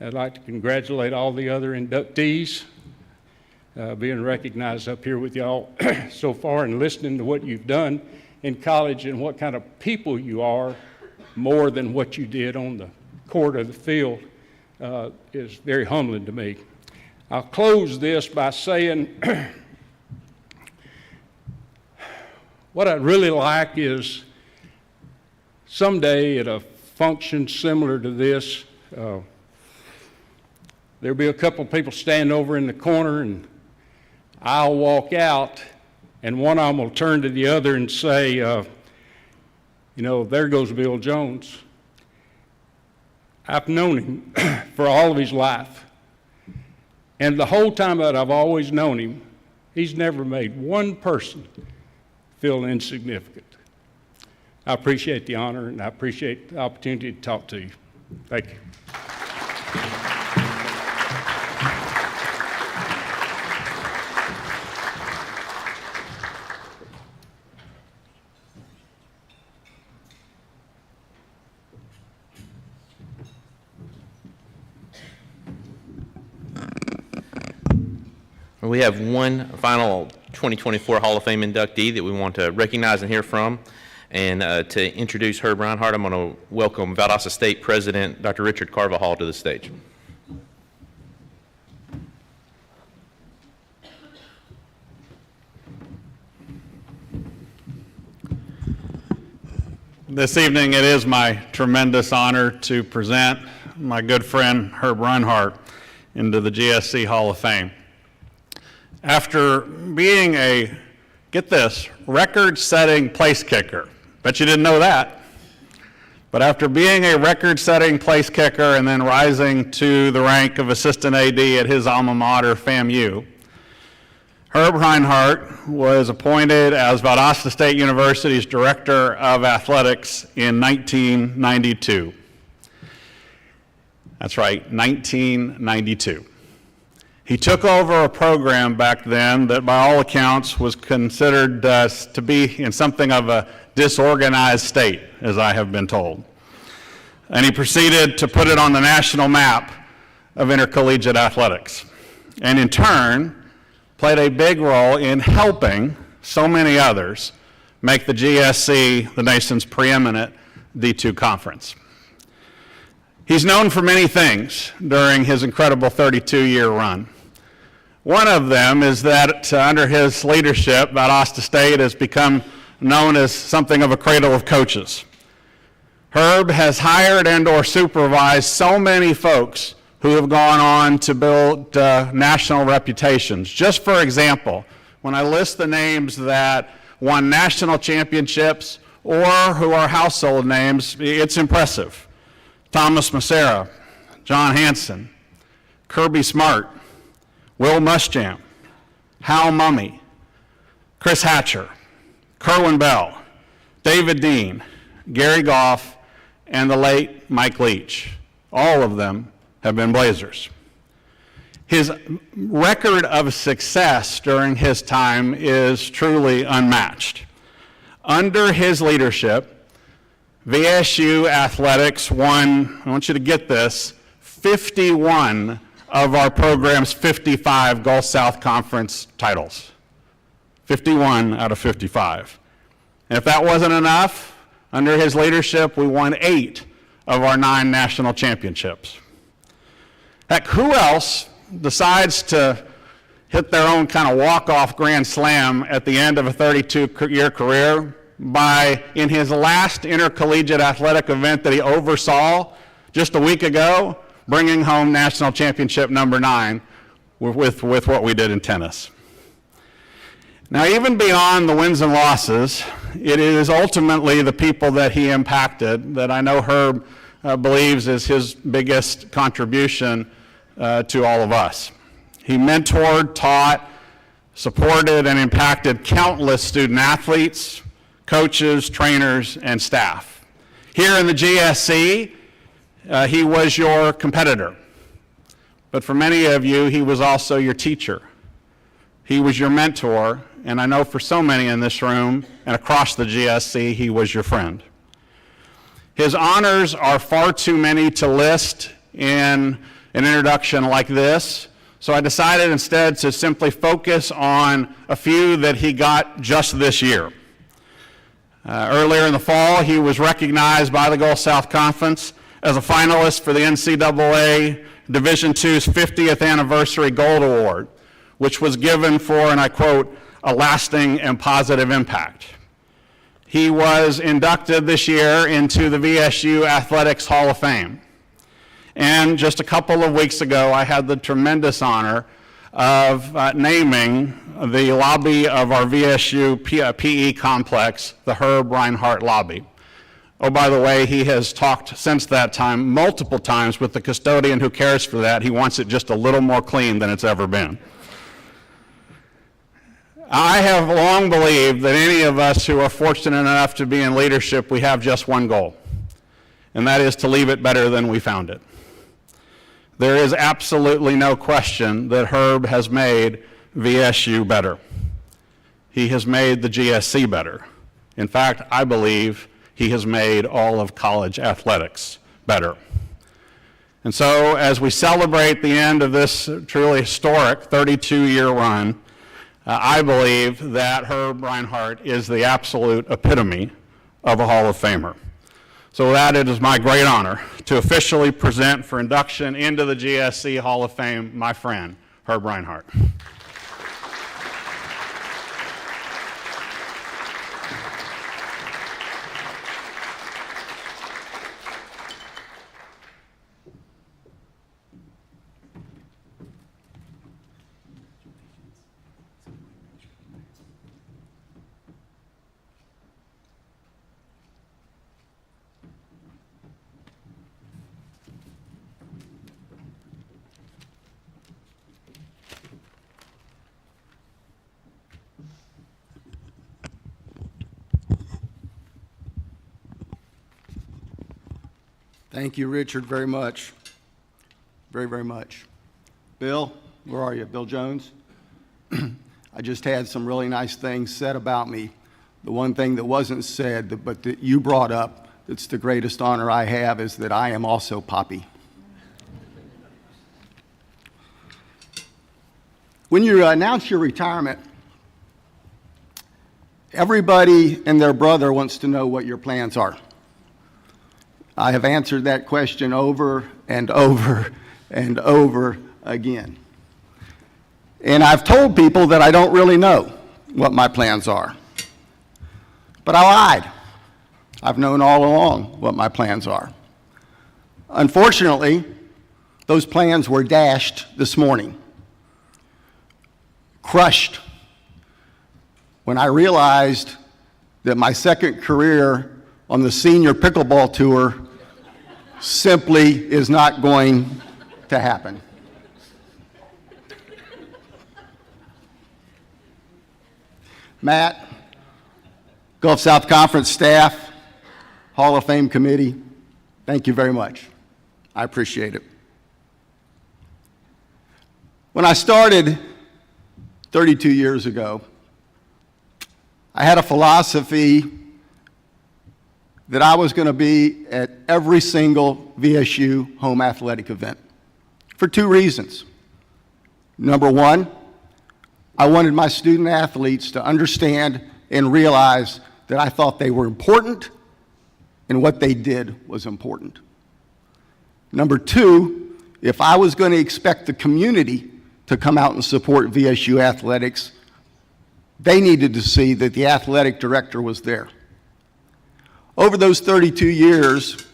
S11: I'd like to congratulate all the other inductees being recognized up here with y'all so far and listening to what you've done in college and what kind of people you are more than what you did on the court or the field is very humbling to me. I'll close this by saying what I'd really like is someday at a function similar to this, there'll be a couple of people standing over in the corner and I'll walk out and one of them will turn to the other and say, you know, there goes Bill Jones. I've known him for all of his life. And the whole time that I've always known him, he's never made one person feel insignificant. I appreciate the honor and I appreciate the opportunity to talk to you. Thank you.
S3: We have one final 2024 Hall of Fame inductee that we want to recognize and hear from. And to introduce Herb Reinhardt, I'm going to welcome Valdosta State President Dr. Richard Carvajal to the stage.
S12: This evening it is my tremendous honor to present my good friend Herb Reinhardt into the GSC Hall of Fame. After being a, get this, record-setting place kicker, bet you didn't know that, but after being a record-setting place kicker and then rising to the rank of assistant AD at his alma mater, FAMU, Herb Reinhardt was appointed as Valdosta State University's Director of Athletics in 1992. That's right, 1992. He took over a program back then that by all accounts was considered to be in something of a disorganized state, as I have been told. And he proceeded to put it on the national map of intercollegiate athletics. And in turn, played a big role in helping so many others make the GSC the nation's preeminent D2 conference. He's known for many things during his incredible 32-year run. One of them is that under his leadership, Valdosta State has become known as something of a cradle of coaches. Herb has hired and or supervised so many folks who have gone on to build national reputations. Just for example, when I list the names that won national championships or who are household names, it's impressive. Thomas Massera, John Hanson, Kirby Smart, Will Muschamp, Hal Mummy, Chris Hatcher, Kerwin Bell, David Dean, Gary Goff, and the late Mike Leach. All of them have been Blazers. His record of success during his time is truly unmatched. Under his leadership, VSU Athletics won, I want you to get this, 51 of our program's 55 Gulf South Conference titles. 51 out of 55. And if that wasn't enough, under his leadership, we won 8 of our 9 national championships. Heck, who else decides to hit their own kind of walk-off grand slam at the end of a 32-year career by, in his last intercollegiate athletic event that he oversaw just a week ago, bringing home national championship number 9 with what we did in tennis. Now, even beyond the wins and losses, it is ultimately the people that he impacted that I know Herb believes is his biggest contribution to all of us. He mentored, taught, supported and impacted countless student athletes, coaches, trainers, and staff. Here in the GSC, he was your competitor. But for many of you, he was also your teacher. He was your mentor, and I know for so many in this room and across the GSC, he was your friend. His honors are far too many to list in an introduction like this, so I decided instead to simply focus on a few that he got just this year. Earlier in the fall, he was recognized by the Gulf South Conference as a finalist for the NCAA Division II's 50th Anniversary Gold Award, which was given for, and I quote, a lasting and positive impact. He was inducted this year into the VSU Athletics Hall of Fame. And just a couple of weeks ago, I had the tremendous honor of naming the lobby of our VSU PE complex the Herb Reinhardt Lobby. Oh, by the way, he has talked since that time multiple times with the custodian who cares for that. He wants it just a little more clean than it's ever been. I have long believed that any of us who are fortunate enough to be in leadership, we have just one goal, and that is to leave it better than we found it. There is absolutely no question that Herb has made VSU better. He has made the GSC better. In fact, I believe he has made all of college athletics better. And so as we celebrate the end of this truly historic 32-year run, I believe that Herb Reinhardt is the absolute epitome of a Hall of Famer. So with that, it is my great honor to officially present for induction into the GSC Hall of Fame my friend, Herb Reinhardt.
S13: Thank you, Richard, very much. Very, very much. Bill, where are you? Bill Jones? I just had some really nice things said about me. The one thing that wasn't said, but that you brought up, that's the greatest honor I have, is that I am also Poppy. When you announce your retirement, everybody and their brother wants to know what your plans are. I have answered that question over and over and over again. And I've told people that I don't really know what my plans are. But I lied. I've known all along what my plans are. Unfortunately, those plans were dashed this morning, crushed, when I realized that my second career on the senior pickleball tour simply is not going to happen. Matt, Gulf South Conference staff, Hall of Fame committee, thank you very much. I appreciate it. When I started 32 years ago, I had a philosophy that I was going to be at every single VSU home athletic event for two reasons. Number one, I wanted my student athletes to understand and realize that I thought they were important and what they did was important. Number two, if I was going to expect the community to come out and support VSU athletics, they needed to see that the athletic director was there. Over those 32 years,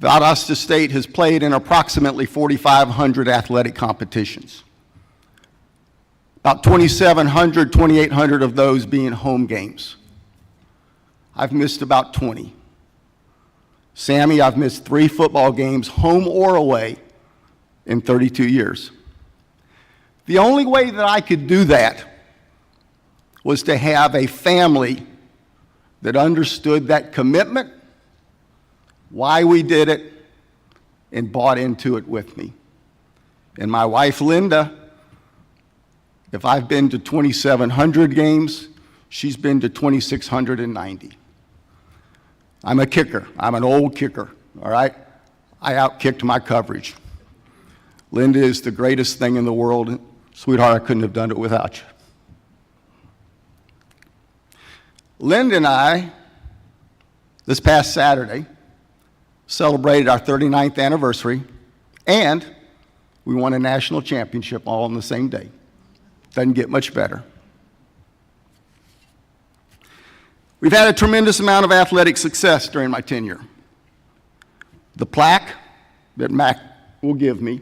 S13: Valdosta State has played in approximately 4,500 athletic competitions. About 2,700, 2,800 of those being home games. I've missed about 20. Sammy, I've missed 3 football games, home or away, in 32 years. The only way that I could do that was to have a family that understood that commitment, why we did it, and bought into it with me. And my wife, Linda, if I've been to 2,700 games, she's been to 2,690. I'm a kicker. I'm an old kicker, all right? I outkicked my coverage. Linda is the greatest thing in the world. Sweetheart, I couldn't have done it without you. Linda and I, this past Saturday, celebrated our 39th anniversary, and we won a national championship all on the same day. Doesn't get much better. We've had a tremendous amount of athletic success during my tenure. The plaque that Mac will give me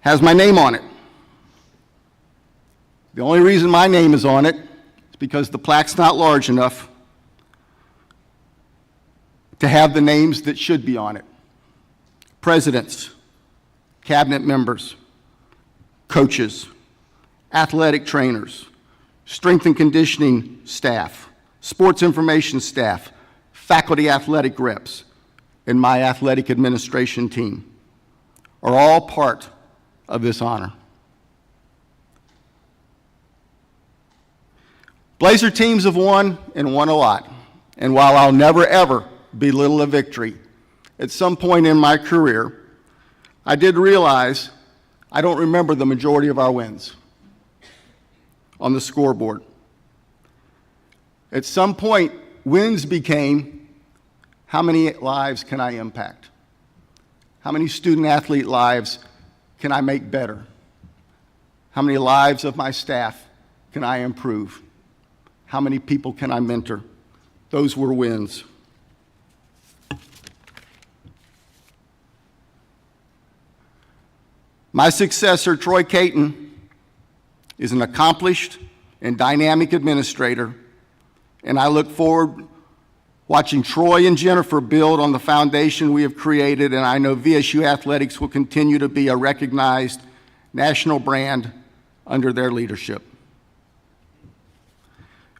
S13: has my name on it. The only reason my name is on it is because the plaque's not large enough to have the names that should be on it. Presidents, cabinet members, coaches, athletic trainers, strength and conditioning staff, sports information staff, faculty athletic reps, and my athletic administration team are all part of this honor. Blazer teams have won and won a lot, and while I'll never ever belittle a victory, at some point in my career, I did realize I don't remember the majority of our wins on the scoreboard. At some point, wins became, how many lives can I impact? How many student-athlete lives can I make better? How many lives of my staff can I improve? How many people can I mentor? Those were wins. My successor, Troy Caton, is an accomplished and dynamic administrator, and I look forward watching Troy and Jennifer build on the foundation we have created, and I know VSU Athletics will continue to be a recognized national brand under their leadership.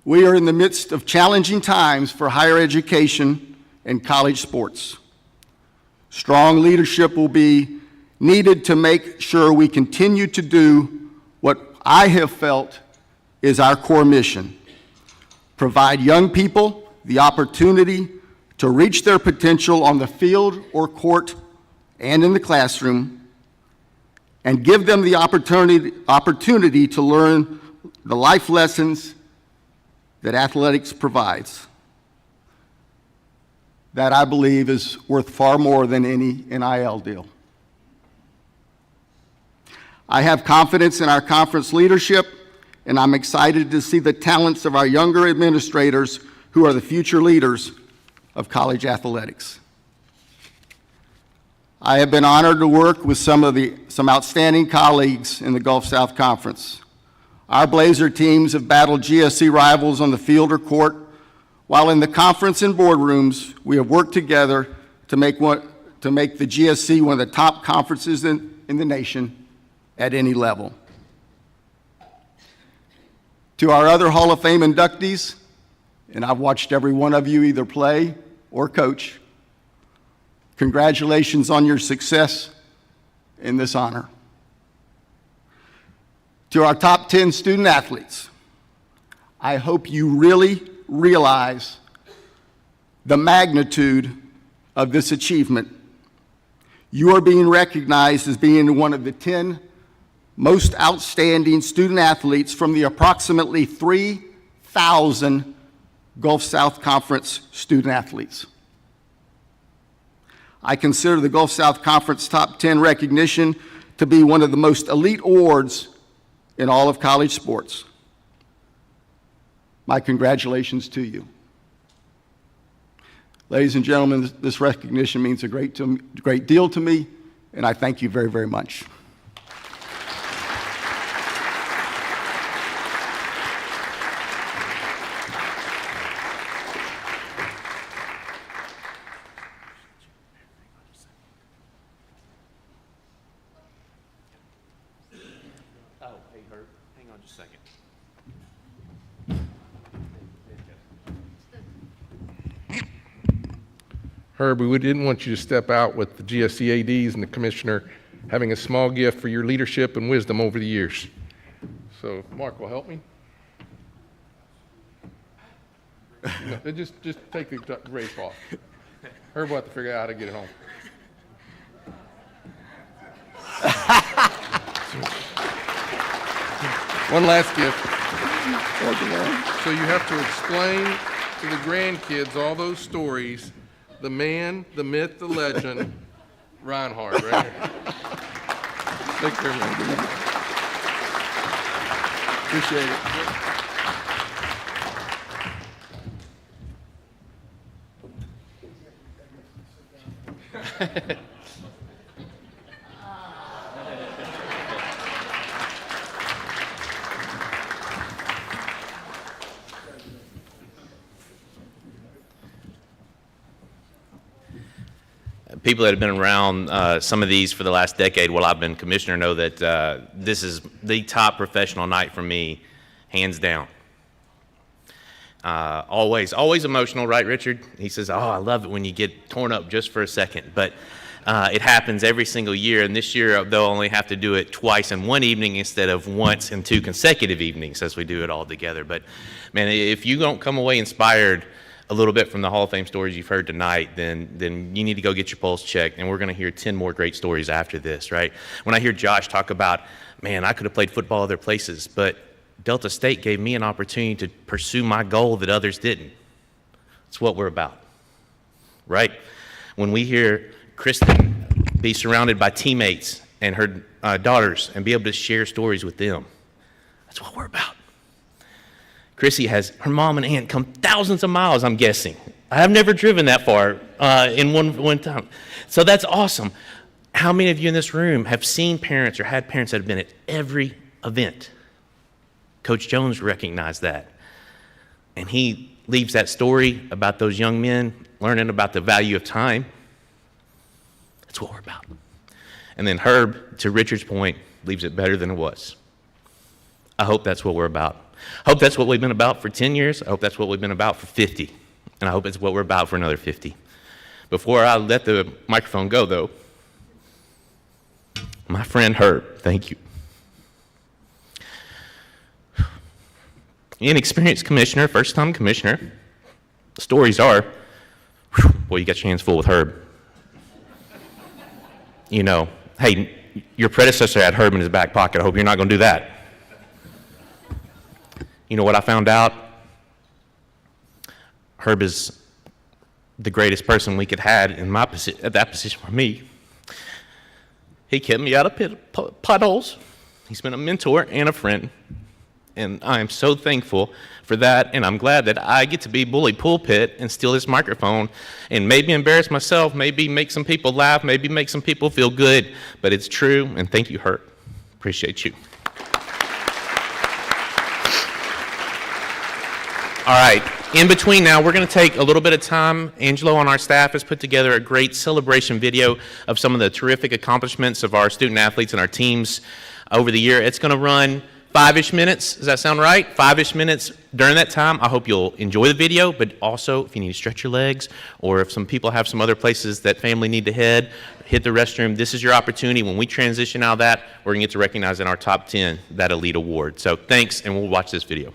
S13: We are in the midst of challenging times for higher education and college sports. Strong leadership will be needed to make sure we continue to do what I have felt is our core mission: provide young people the opportunity to reach their potential on the field or court and in the classroom, and give them the opportunity to learn the life lessons that athletics provides. That, I believe, is worth far more than any NIL deal. I have confidence in our conference leadership, and I'm excited to see the talents of our younger administrators who are the future leaders of college athletics. I have been honored to work with some outstanding colleagues in the Gulf South Conference. Our Blazer teams have battled GSC rivals on the field or court, while in the conference and boardrooms, we have worked together to make the GSC one of the top conferences in the nation at any level. To our other Hall of Fame inductees, and I've watched every one of you either play or coach, congratulations on your success in this honor. To our top 10 student athletes, I hope you really realize the magnitude of this achievement. You are being recognized as being one of the 10 most outstanding student athletes from the approximately 3,000 Gulf South Conference student athletes. I consider the Gulf South Conference Top 10 recognition to be one of the most elite awards in all of college sports. My congratulations to you. Ladies and gentlemen, this recognition means a great deal to me, and I thank you very, very much.
S3: Oh, hey, Herb, hang on just a second.
S14: Herb, we didn't want you to step out with the GSC ADs and the commissioner having a small gift for your leadership and wisdom over the years. So, Mark will help me. No, just take the race off. Herb will have to figure out how to get it home. One last gift. So you have to explain to the grandkids all those stories. The man, the myth, the legend, Reinhard, right here. Take care, man. Appreciate it.
S3: People that have been around some of these for the last decade while I've been commissioner know that this is the top professional night for me, hands down. Always emotional, right, Richard? He says, oh, I love it when you get torn up just for a second. But it happens every single year, and this year they'll only have to do it twice in one evening instead of once in 2 consecutive evenings as we do it all together. But, man, if you don't come away inspired a little bit from the Hall of Fame stories you've heard tonight, then you need to go get your pulse checked, and we're going to hear 10 more great stories after this, right? When I hear Josh talk about, man, I could have played football other places, but Delta State gave me an opportunity to pursue my goal that others didn't. That's what we're about, right? When we hear Kristen be surrounded by teammates and her daughters and be able to share stories with them, that's what we're about. Chrissy has her mom and aunt come thousands of miles, I'm guessing. I have never driven that far in one time. So that's awesome. How many of you in this room have seen parents or had parents that have been at every event? Coach Jones recognized that. And he leaves that story about those young men learning about the value of time. That's what we're about. And then Herb, to Richard's point, leaves it better than it was. I hope that's what we're about. I hope that's what we've been about for 10 years. I hope that's what we've been about for 50. And I hope it's what we're about for another 50. Before I let the microphone go, though, my friend Herb, thank you. Inexperienced commissioner, first-time commissioner. The stories are, boy, you got your hands full with Herb. You know, hey, your predecessor had Herb in his back pocket. I hope you're not going to do that. You know what I found out? Herb is the greatest person we could have in my at that position for me. He kept me out of potholes. He's been a mentor and a friend. And I am so thankful for that. And I'm glad that I get to be bully pulpit and steal this microphone and maybe embarrass myself, maybe make some people laugh, maybe make some people feel good. But it's true. And thank you, Herb. Appreciate you. All right, in between now, we're going to take a little bit of time. Angelo on our staff has put together a great celebration video of some of the terrific accomplishments of our student athletes and our teams over the year. It's going to run 5-ish minutes. Does that sound right? 5-ish minutes. During that time, I hope you'll enjoy the video, but also if you need to stretch your legs or if some people have some other places that family need to head, hit the restroom, this is your opportunity. When we transition out of that, we're going to get to recognize in our top 10 that elite award. So thanks, and we'll watch this video.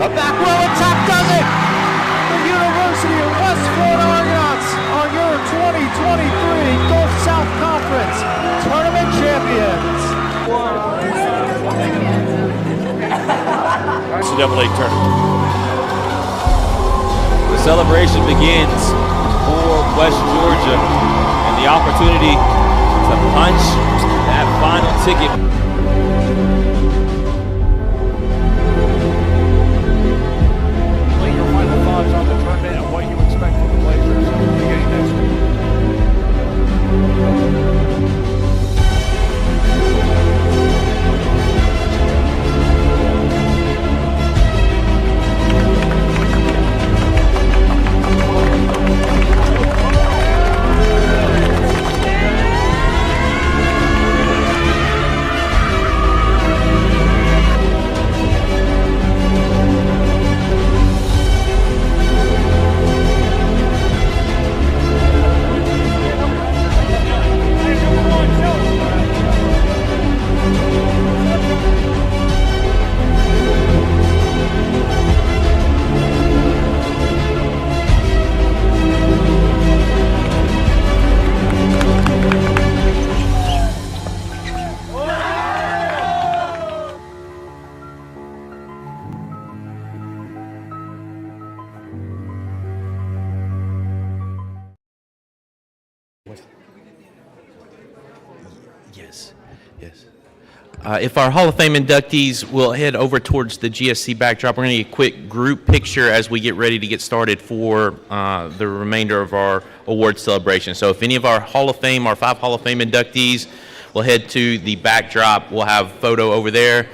S15: A back row attack does it! The University of West Florida Argonauts are your 2023 Gulf South Conference Tournament champions.
S16: NCAA tournament. The celebration begins for West Georgia and the opportunity to punch that final ticket.
S15: Your final thoughts on the tournament and what you expect from the Blazers beginning next week.
S3: Yes, yes. If our Hall of Fame inductees will head over towards the GSC backdrop, we're going to get a quick group picture as we get ready to get started for the remainder of our award celebration. So if any of our Hall of Fame, our 5 Hall of Fame inductees will head to the backdrop, we'll have a photo over there.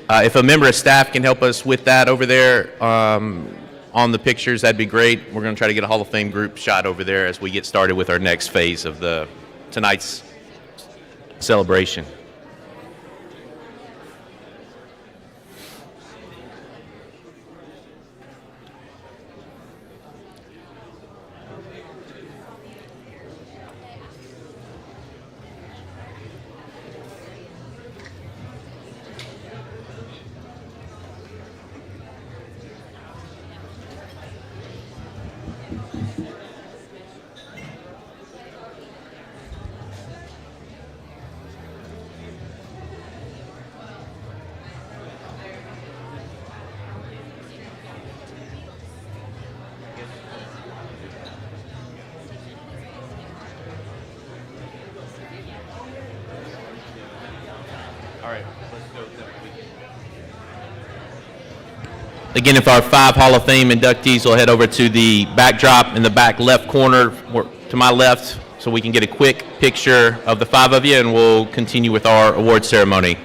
S3: If a member of staff can help us with that over there on the pictures, that'd be great. We're going to try to get a Hall of Fame group shot over there as we get started with our next phase of tonight's celebration. Again, if our 5 Hall of Fame inductees will head over to the backdrop in the back left corner to my left so we can get a quick picture of the 5 of you, and we'll continue with our award ceremony.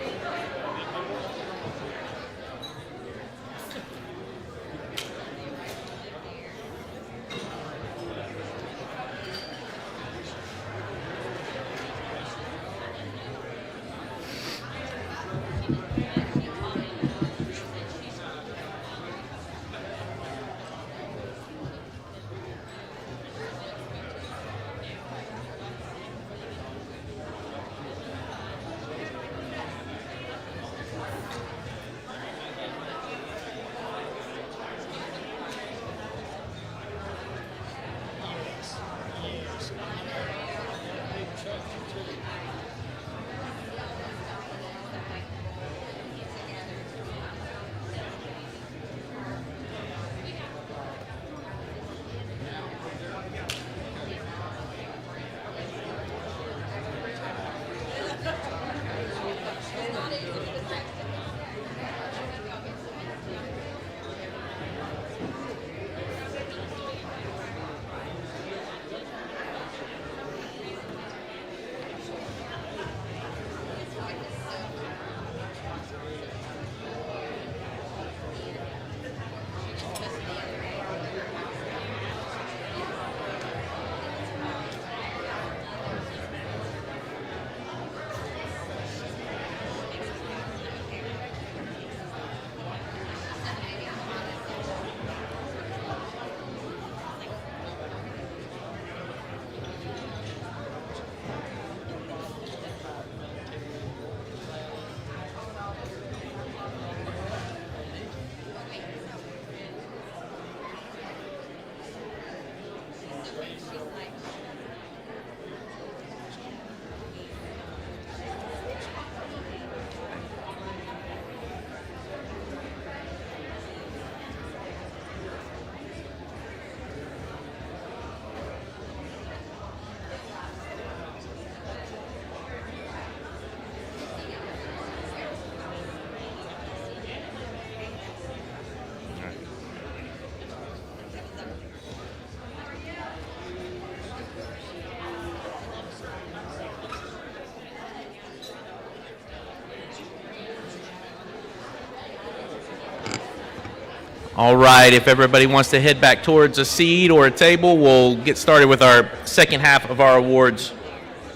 S3: All right, if everybody wants to head back towards a seat or a table, we'll get started with our second half of our awards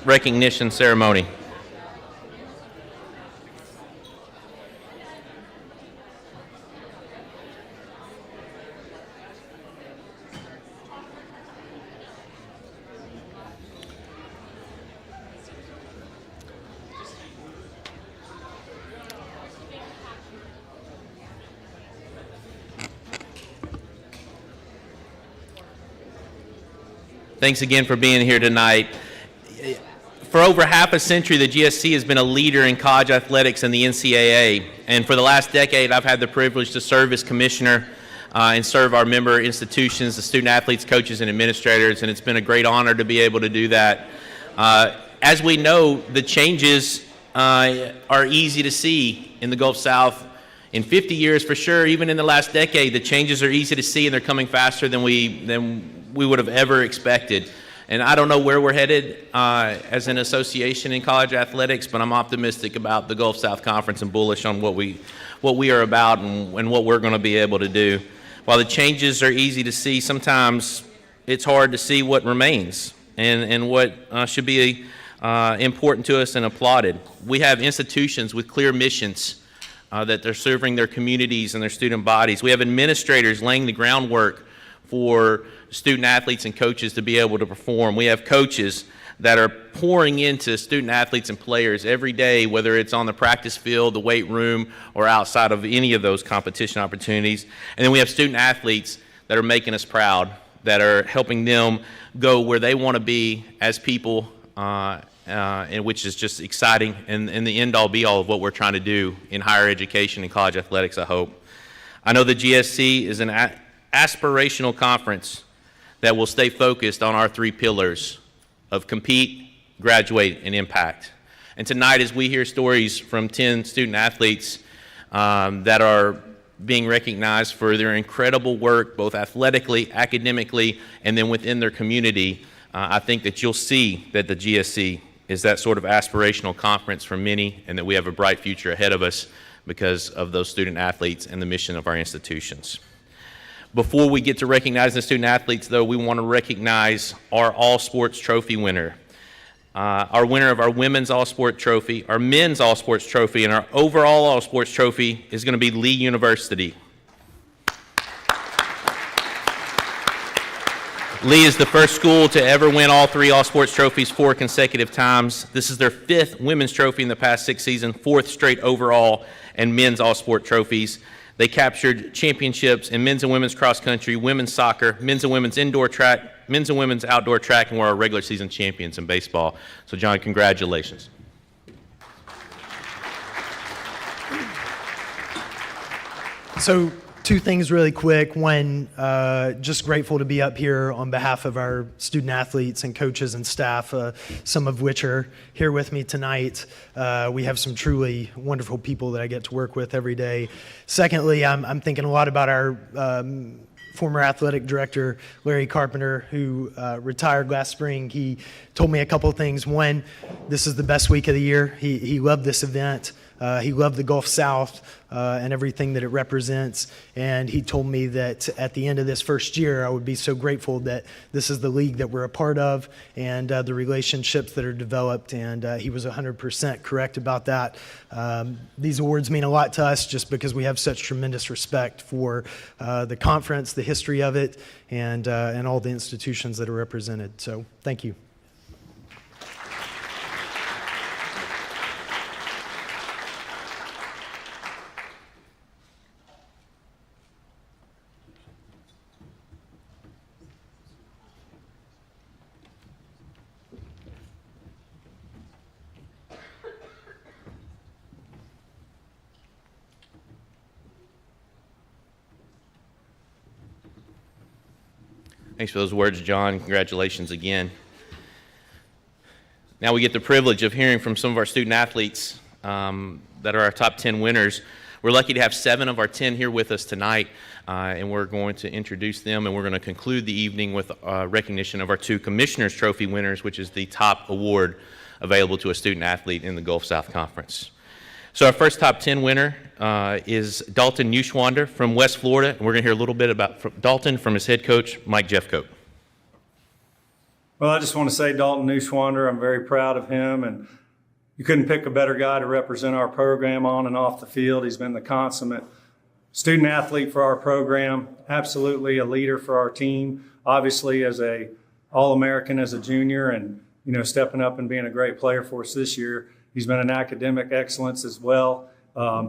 S3: recognition ceremony. Thanks again for being here tonight. For over half a century, the GSC has been a leader in college athletics and the NCAA. And for the last decade, I've had the privilege to serve as commissioner and serve our member institutions, the student athletes, coaches, and administrators. And it's been a great honor to be able to do that. As we know, the changes are easy to see in the Gulf South. In 50 years, for sure, even in the last decade, the changes are easy to see, and they're coming faster than we would have ever expected. And I don't know where we're headed as an association in college athletics, but I'm optimistic about the Gulf South Conference and bullish on what we are about and what we're going to be able to do. While the changes are easy to see, sometimes it's hard to see what remains and what should be important to us and applauded. We have institutions with clear missions that they're serving their communities and their student bodies. We have administrators laying the groundwork for student athletes and coaches to be able to perform. We have coaches that are pouring into student athletes and players every day, whether it's on the practice field, the weight room, or outside of any of those competition opportunities. And then we have student athletes that are making us proud, that are helping them go where they want to be as people, and which is just exciting and the end-all be-all of what we're trying to do in higher education and college athletics, I hope. I know the GSC is an aspirational conference that will stay focused on our three pillars of compete, graduate, and impact. And tonight, as we hear stories from 10 student athletes that are being recognized for their incredible work, both athletically, academically, and then within their community, I think that you'll see that the GSC is that sort of aspirational conference for many, and that we have a bright future ahead of us because of those student athletes and the mission of our institutions. Before we get to recognize the student athletes, though, we want to recognize our all-sports trophy winner. Our winner of our women's all-sport trophy, our men's all-sports trophy, and our overall all-sports trophy is going to be Lee University. Lee is the first school to ever win all three all-sports trophies 4 consecutive times. This is their 5th women's trophy in the past 6 seasons, 4th straight overall and men's all-sport trophies. They captured championships in men's and women's cross country, women's soccer, men's and women's indoor track, men's and women's outdoor track, and were our regular season champions in baseball. So, John, congratulations.
S17: So, 2 things really quick. One, just grateful to be up here on behalf of our student athletes and coaches and staff, some of which are here with me tonight. We have some truly wonderful people that I get to work with every day. Secondly, I'm thinking a lot about our former athletic director, Larry Carpenter, who retired last spring. He told me a couple of things. One, this is the best week of the year. He loved this event. He loved the Gulf South and everything that it represents. And he told me that at the end of this first year, I would be so grateful that this is the league that we're a part of and the relationships that are developed. And he was 100% correct about that. These awards mean a lot to us just because we have such tremendous respect for the conference, the history of it, and all the institutions that are represented. So thank you.
S3: Thanks for those words, John. Congratulations again. Now we get the privilege of hearing from some of our student athletes that are our top 10 winners. We're lucky to have 7 of our 10 here with us tonight, and we're going to introduce them, and we're going to conclude the evening with recognition of our 2 Commissioner's Trophy winners, which is the top award available to a student athlete in the Gulf South Conference. So our first top 10 winner is Dalton Neuschwander from West Florida, and we're going to hear a little bit about Dalton from his head coach, Mike Jeffcoat.
S18: Well, I just want to say Dalton Neuschwander, I'm very proud of him, and you couldn't pick a better guy to represent our program on and off the field. He's been the consummate student athlete for our program, absolutely a leader for our team, obviously as a All-American as a junior, and stepping up and being a great player for us this year. He's been an academic excellence as well.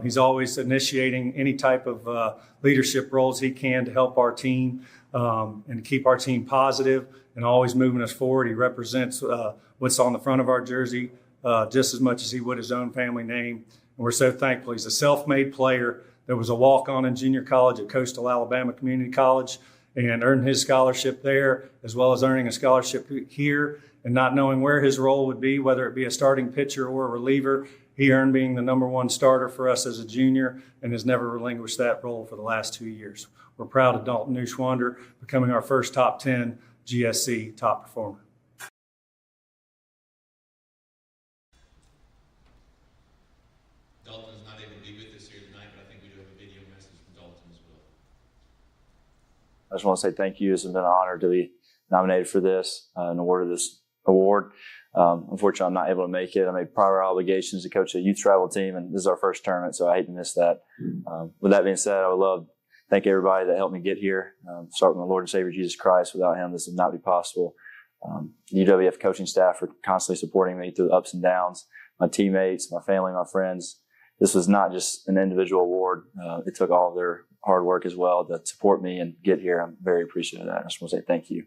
S18: He's always initiating any type of leadership roles he can to help our team and to keep our team positive and always moving us forward. He represents what's on the front of our jersey just as much as he would his own family name. And we're so thankful. He's a self-made player that was a walk-on in junior college at Coastal Alabama Community College and earned his scholarship there, as well as earning a scholarship here and not knowing where his role would be, whether it be a starting pitcher or a reliever. He earned being the #1 starter for us as a junior and has never relinquished that role for the last 2 years. We're proud of Dalton Neuschwander becoming our first top 10 GSC top performer.
S3: Dalton is not able to be with us here tonight, but I think we do have a video message from Dalton as well.
S19: I just want to say thank you. It's been an honor to be nominated for this and awarded this award. Unfortunately, I'm not able to make it. I made prior obligations to coach a youth travel team, and this is our first tournament, so I hate to miss that. With that being said, I would love to thank everybody that helped me get here. Start with my Lord and Savior, Jesus Christ. Without him, this would not be possible. The UWF coaching staff are constantly supporting me through the ups and downs. My teammates, my family, my friends. This was not just an individual award. It took all of their hard work as well to support me and get here. I'm very appreciative of that. I just want to say thank you.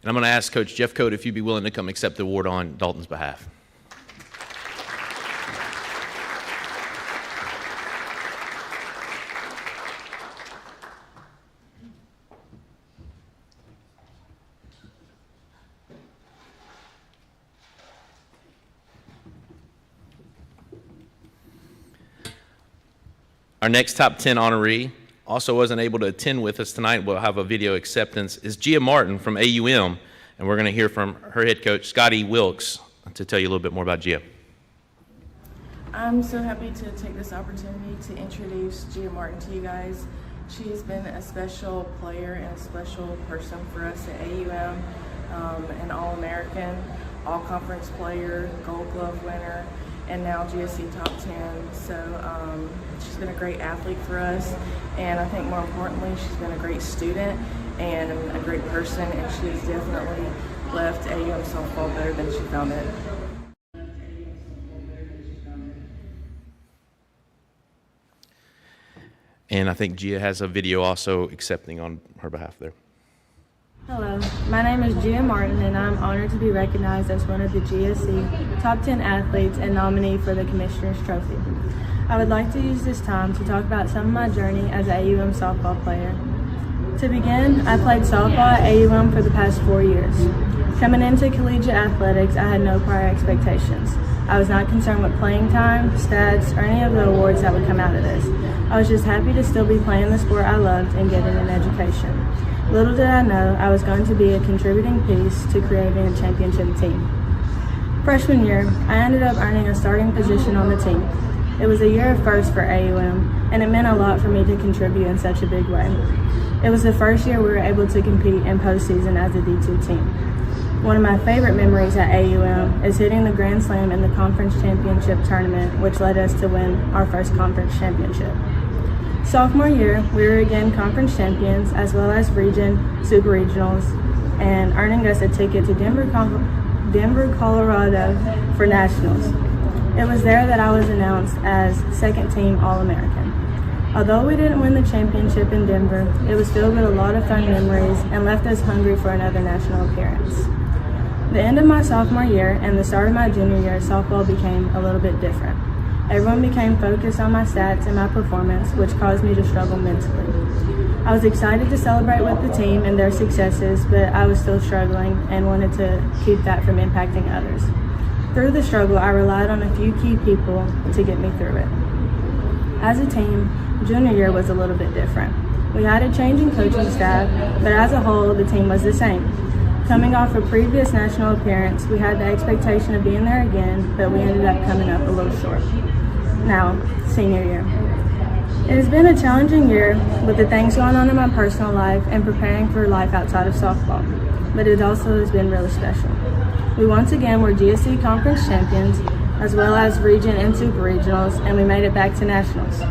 S3: And I'm going to ask Coach Jeffcoat if you'd be willing to come accept the award on Dalton's behalf. Our next top 10 honoree also wasn't able to attend with us tonight. We'll have a video acceptance. Is Gia Martin from AUM, and we're going to hear from her head coach, Scotty Wilkes, to tell you a little bit more about Gia.
S20: I'm so happy to take this opportunity to introduce Gia Martin to you guys. She has been a special player and a special person for us at AUM, an All-American, All-Conference player, Gold Glove winner, and now GSC top 10. So she's been a great athlete for us, and I think more importantly, she's been a great student and a great person, and she has definitely left AUM softball better than she found it.
S3: And I think Gia has a video also accepting on her behalf there.
S20: Hello, my name is Gia Martin, and I'm honored to be recognized as one of the GSC Top 10 athletes and nominee for the Commissioner's Trophy. I would like to use this time to talk about some of my journey as an AUM softball player. To begin, I played softball at AUM for the past 4 years. Coming into collegiate athletics, I had no prior expectations. I was not concerned with playing time, stats, or any of the awards that would come out of this. I was just happy to still be playing the sport I loved and getting an education. Little did I know I was going to be a contributing piece to creating a championship team. Freshman year, I ended up earning a starting position on the team. It was a year of first for AUM, and it meant a lot for me to contribute in such a big way. It was the first year we were able to compete in postseason as a D2 team. One of my favorite memories at AUM is hitting the Grand Slam in the Conference Championship Tournament, which led us to win our first conference championship. Sophomore year, we were again conference champions as well as region, super regionals, and earning us a ticket to Denver, Colorado for nationals. It was there that I was announced as second team All-American. Although we didn't win the championship in Denver, it was filled with a lot of fun memories and left us hungry for another national appearance. The end of my sophomore year and the start of my junior year, softball became a little bit different. Everyone became focused on my stats and my performance, which caused me to struggle mentally. I was excited to celebrate with the team and their successes, but I was still struggling and wanted to keep that from impacting others. Through the struggle, I relied on a few key people to get me through it. As a team, junior year was a little bit different. We had a change in coaching staff, but as a whole, the team was the same. Coming off a previous national appearance, we had the expectation of being there again, but we ended up coming up a little short. Now, senior year. It has been a challenging year with the things going on in my personal life and preparing for life outside of softball, but it also has been really special. We once again were GSC conference champions, as well as region and super regionals, and we made it back to nationals.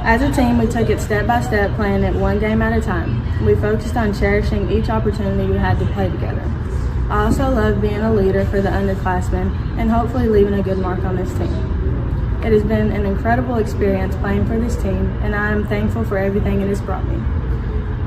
S20: As a team, we took it step by step, playing it one game at a time. We focused on cherishing each opportunity we had to play together. I also love being a leader for the underclassmen and hopefully leaving a good mark on this team. It has been an incredible experience playing for this team, and I am thankful for everything it has brought me.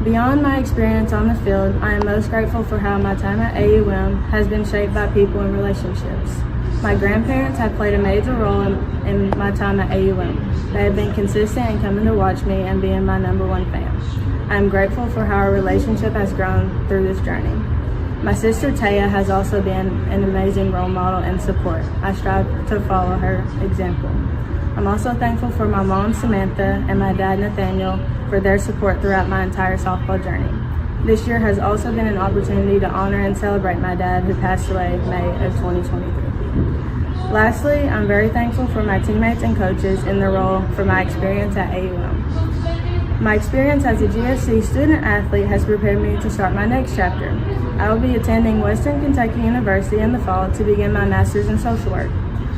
S20: Beyond my experience on the field, I am most grateful for how my time at AUM has been shaped by people and relationships. My grandparents have played a major role in my time at AUM. They have been consistent in coming to watch me and being my #1 fan. I am grateful for how our relationship has grown through this journey. My sister Taya has also been an amazing role model and support. I strive to follow her example. I'm also thankful for my mom Samantha and my dad Nathaniel for their support throughout my entire softball journey. This year has also been an opportunity to honor and celebrate my dad, who passed away in May of 2023. Lastly, I'm very thankful for my teammates and coaches in their role for my experience at AUM. My experience as a GSC student athlete has prepared me to start my next chapter. I will be attending Western Kentucky University in the fall to begin my master's in social work.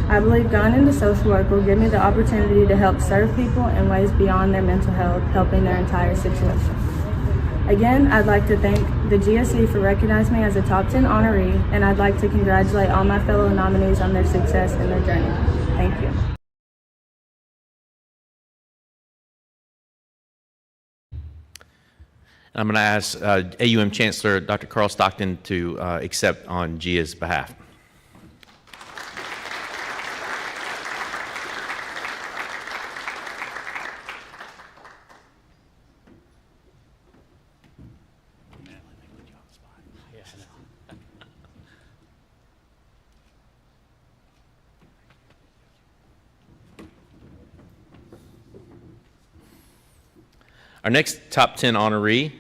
S20: I believe going into social work will give me the opportunity to help serve people in ways beyond their mental health, helping their entire situation. Again, I'd like to thank the GSC for recognizing me as a top 10 honoree, and I'd like to congratulate all my fellow nominees on their success and their journey. Thank you.
S3: I'm going to ask AUM Chancellor Dr. Carl Stockton to accept on Gia's behalf. Our next top 10 honoree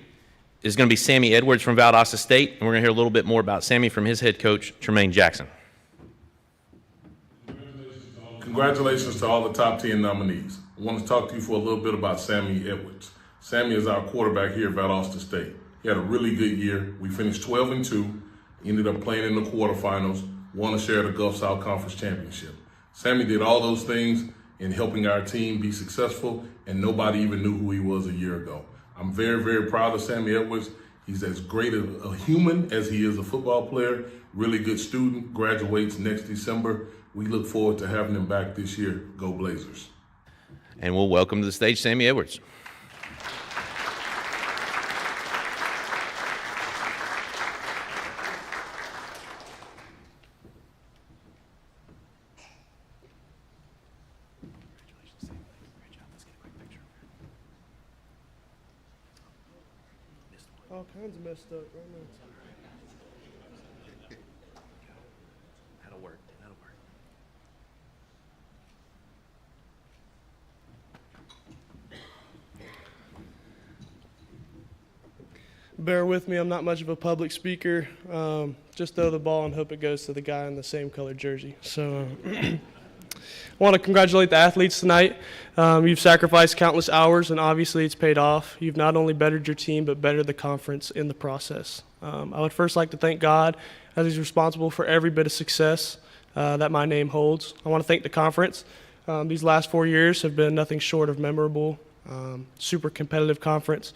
S3: is going to be Sammy Edwards from Valdosta State, and we're going to hear a little bit more about Sammy from his head coach, Tremaine Jackson.
S21: Congratulations to all the top 10 nominees. I want to talk to you for a little bit about Sammy Edwards. Sammy is our quarterback here at Valdosta State. He had a really good year. We finished 12-2, ended up playing in the quarterfinals, won a share of the Gulf South Conference Championship. Sammy did all those things in helping our team be successful, and nobody even knew who he was a year ago. I'm very, very proud of Sammy Edwards. He's as great a human as he is a football player, really good student, graduates next December. We look forward to having him back this year. Go Blazers.
S3: And we'll welcome to the stage Sammy Edwards.
S22: All kinds of messed up right now.
S3: That'll work. That'll work.
S22: Bear with me, I'm not much of a public speaker. Just throw the ball and hope it goes to the guy in the same colored jersey. So I want to congratulate the athletes tonight. You've sacrificed countless hours, and obviously it's paid off. You've not only bettered your team, but bettered the conference in the process. I would first like to thank God, as He's responsible for every bit of success that my name holds. I want to thank the conference. These last 4 years have been nothing short of memorable, super competitive conference.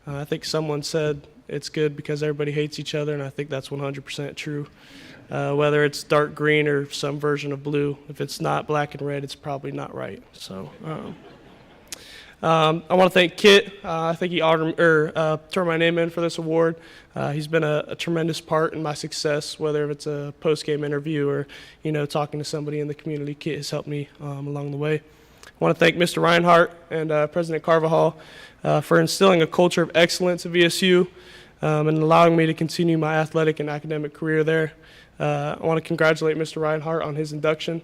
S22: I think someone said it's good because everybody hates each other, and I think that's 100% true. Whether it's dark green or some version of blue, if it's not black and red, it's probably not right. So I want to thank Kit. I think he turned my name in for this award. He's been a tremendous part in my success, whether it's a post-game interview or talking to somebody in the community. Kit has helped me along the way. I want to thank Mr. Reinhardt and President Carvajal for instilling a culture of excellence at VSU and allowing me to continue my athletic and academic career there. I want to congratulate Mr. Reinhardt on his induction.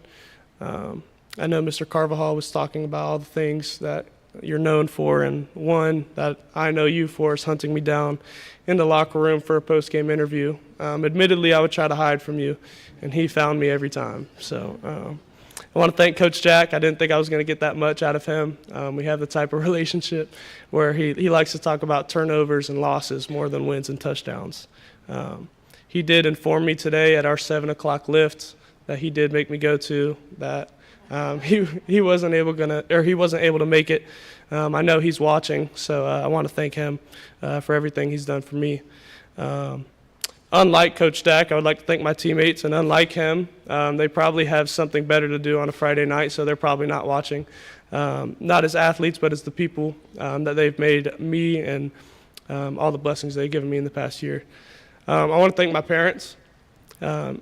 S22: I know Mr. Carvajal was talking about all the things that you're known for, and one that I know you for is hunting me down in the locker room for a post-game interview. Admittedly, I would try to hide from you, and he found me every time. So I want to thank Coach Jack. I didn't think I was going to get that much out of him. We have the type of relationship where he likes to talk about turnovers and losses more than wins and touchdowns. He did inform me today at our 7 o'clock lift that he did make me go to that. He wasn't able to make it. I know he's watching, so I want to thank him for everything he's done for me. Unlike Coach Stack, I would like to thank my teammates, and unlike him, they probably have something better to do on a Friday night, so they're probably not watching. Not as athletes, but as the people that they've made me and all the blessings they've given me in the past year. I want to thank my parents.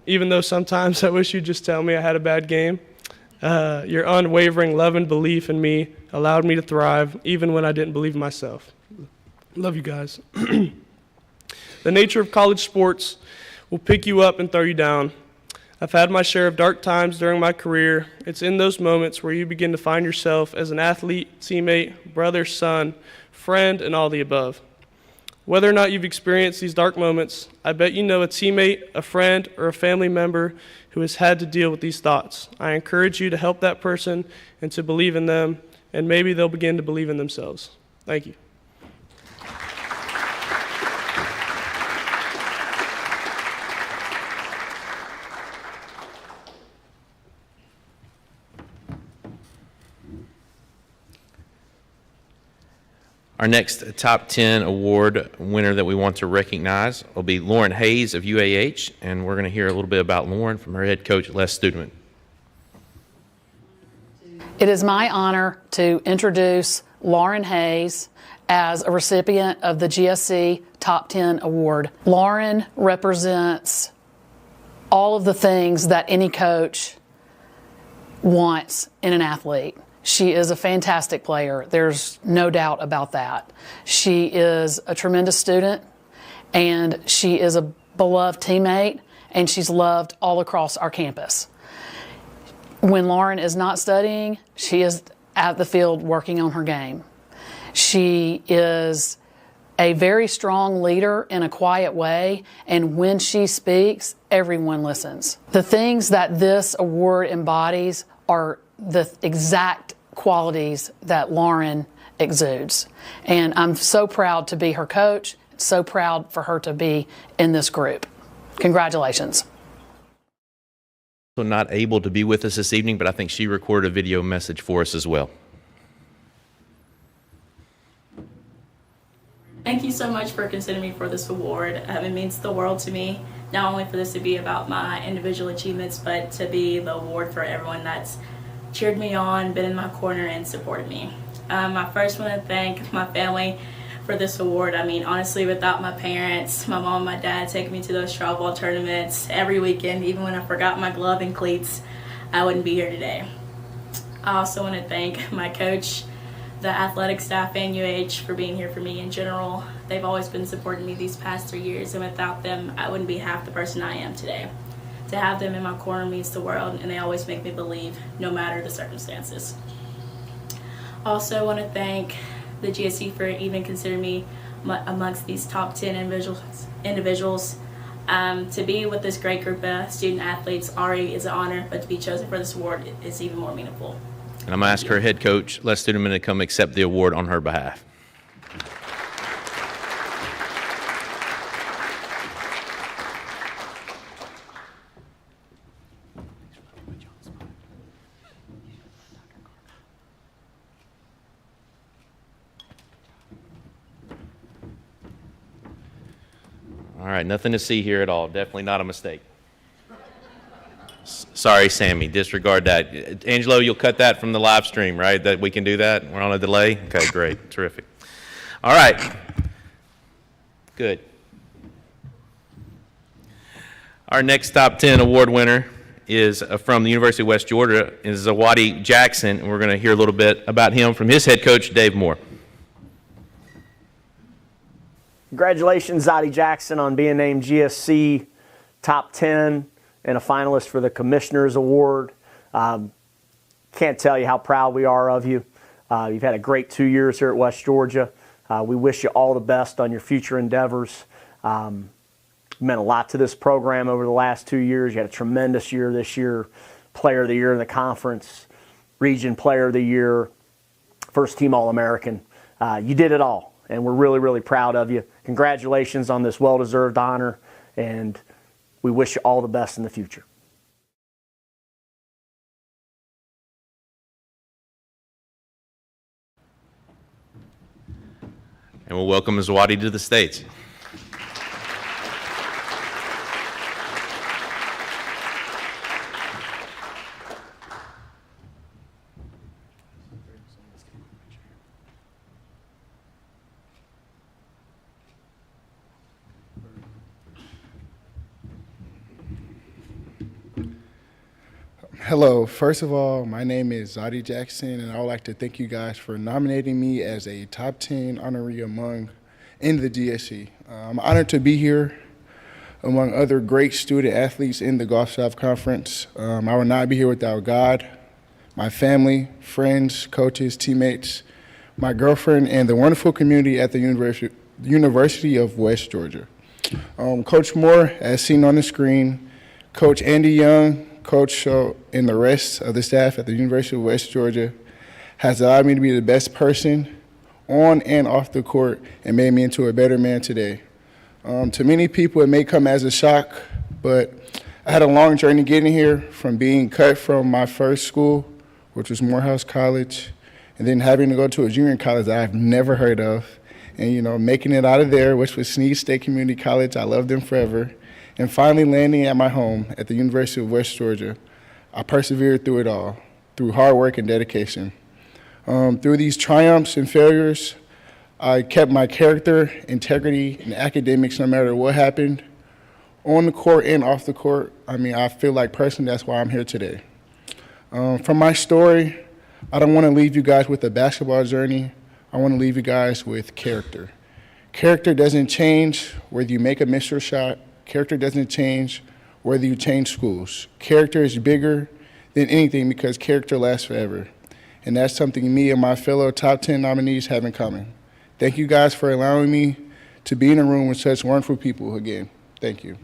S22: Even though sometimes I wish you'd just tell me I had a bad game, your unwavering love and belief in me allowed me to thrive even when I didn't believe in myself. Love you guys. The nature of college sports will pick you up and throw you down. I've had my share of dark times during my career. It's in those moments where you begin to find yourself as an athlete, teammate, brother, son, friend, and all the above. Whether or not you've experienced these dark moments, I bet you know a teammate, a friend, or a family member who has had to deal with these thoughts. I encourage you to help that person and to believe in them, and maybe they'll begin to believe in themselves. Thank you.
S3: Our next top 10 award winner that we want to recognize will be Lauren Hayes of UAH, and we're going to hear a little bit about Lauren from her head coach, Les Studeman.
S7: It is my honor to introduce Lauren Hayes as a recipient of the GSC Top 10 Award. Lauren represents all of the things that any coach wants in an athlete. She is a fantastic player. There's no doubt about that. She is a tremendous student, and she is a beloved teammate, and she's loved all across our campus. When Lauren is not studying, she is at the field working on her game. She is a very strong leader in a quiet way, and when she speaks, everyone listens. The things that this award embodies are the exact qualities that Lauren exudes. And I'm so proud to be her coach, so proud for her to be in this group. Congratulations.
S3: Not able to be with us this evening, but I think she recorded a video message for us as well.
S1: Thank you so much for considering me for this award. It means the world to me, not only for this to be about my individual achievements, but to be the award for everyone that's cheered me on, been in my corner, and supported me. I first want to thank my family for this award. I mean, honestly, without my parents, my mom and my dad taking me to those travel ball tournaments every weekend, even when I forgot my glove and cleats, I wouldn't be here today. I also want to thank my coach, the athletic staff, and UH for being here for me in general. They've always been supporting me these past 3 years, and without them, I wouldn't be half the person I am today. To have them in my corner means the world, and they always make me believe, no matter the circumstances. Also, I want to thank the GSC for even considering me amongst these top 10 individuals. To be with this great group of student athletes already is an honor, but to be chosen for this award is even more meaningful.
S3: And I'm going to ask her head coach, Les Studeman, to come accept the award on her behalf. All right, nothing to see here at all. Definitely not a mistake. Sorry, Sammy, disregard that. Angelo, you'll cut that from the live stream, right? That we can do that? We're on a delay? Okay, great, terrific. All right, good. Our next top 10 award winner is from the University of West Georgia, is Zawadi Jackson, and we're going to hear a little bit about him from his head coach, Dave Moore.
S2: Congratulations, Zawadi Jackson, on being named GSC Top 10 and a finalist for the Commissioner's Award. Can't tell you how proud we are of you. You've had a great 2 years here at West Georgia. We wish you all the best on your future endeavors. You meant a lot to this program over the last 2 years. You had a tremendous year this year, Player of the Year in the conference, Region Player of the Year, first team All-American. You did it all, and we're really, really proud of you. Congratulations on this well-deserved honor, and we wish you all the best in the future.
S3: And we'll welcome Zawadi to the stage.
S4: Hello. First of all, my name is Zadi Jackson, and I would like to thank you guys for nominating me as a top 10 honoree in the GSC. I'm honored to be here among other great student athletes in the Gulf South Conference. I would not be here without God, my family, friends, coaches, teammates, my girlfriend, and the wonderful community at the University of West Georgia. Coach Moore, as seen on the screen, Coach Andy Young, Coach and the rest of the staff at the University of West Georgia has allowed me to be the best person on and off the court and made me into a better man today. To many people, it may come as a shock, but I had a long journey getting here, from being cut from my first school, which was Morehouse College, and then having to go to a junior college that I've never heard of, and making it out of there, which was Snead State Community College. I love them forever. And finally landing at my home at the University of West Georgia. I persevered through it all, through hard work and dedication. Through these triumphs and failures, I kept my character, integrity, and academics no matter what happened, on the court and off the court. I feel like personally that's why I'm here today. From my story, I don't want to leave you guys with a basketball journey. I want to leave you guys with character. Character doesn't change whether you make a missed shot. Character doesn't change whether you change schools. Character is bigger than anything because character lasts forever. And that's something me and my fellow top 10 nominees have in common. Thank you guys for allowing me to be in a room with such wonderful people again. Thank you.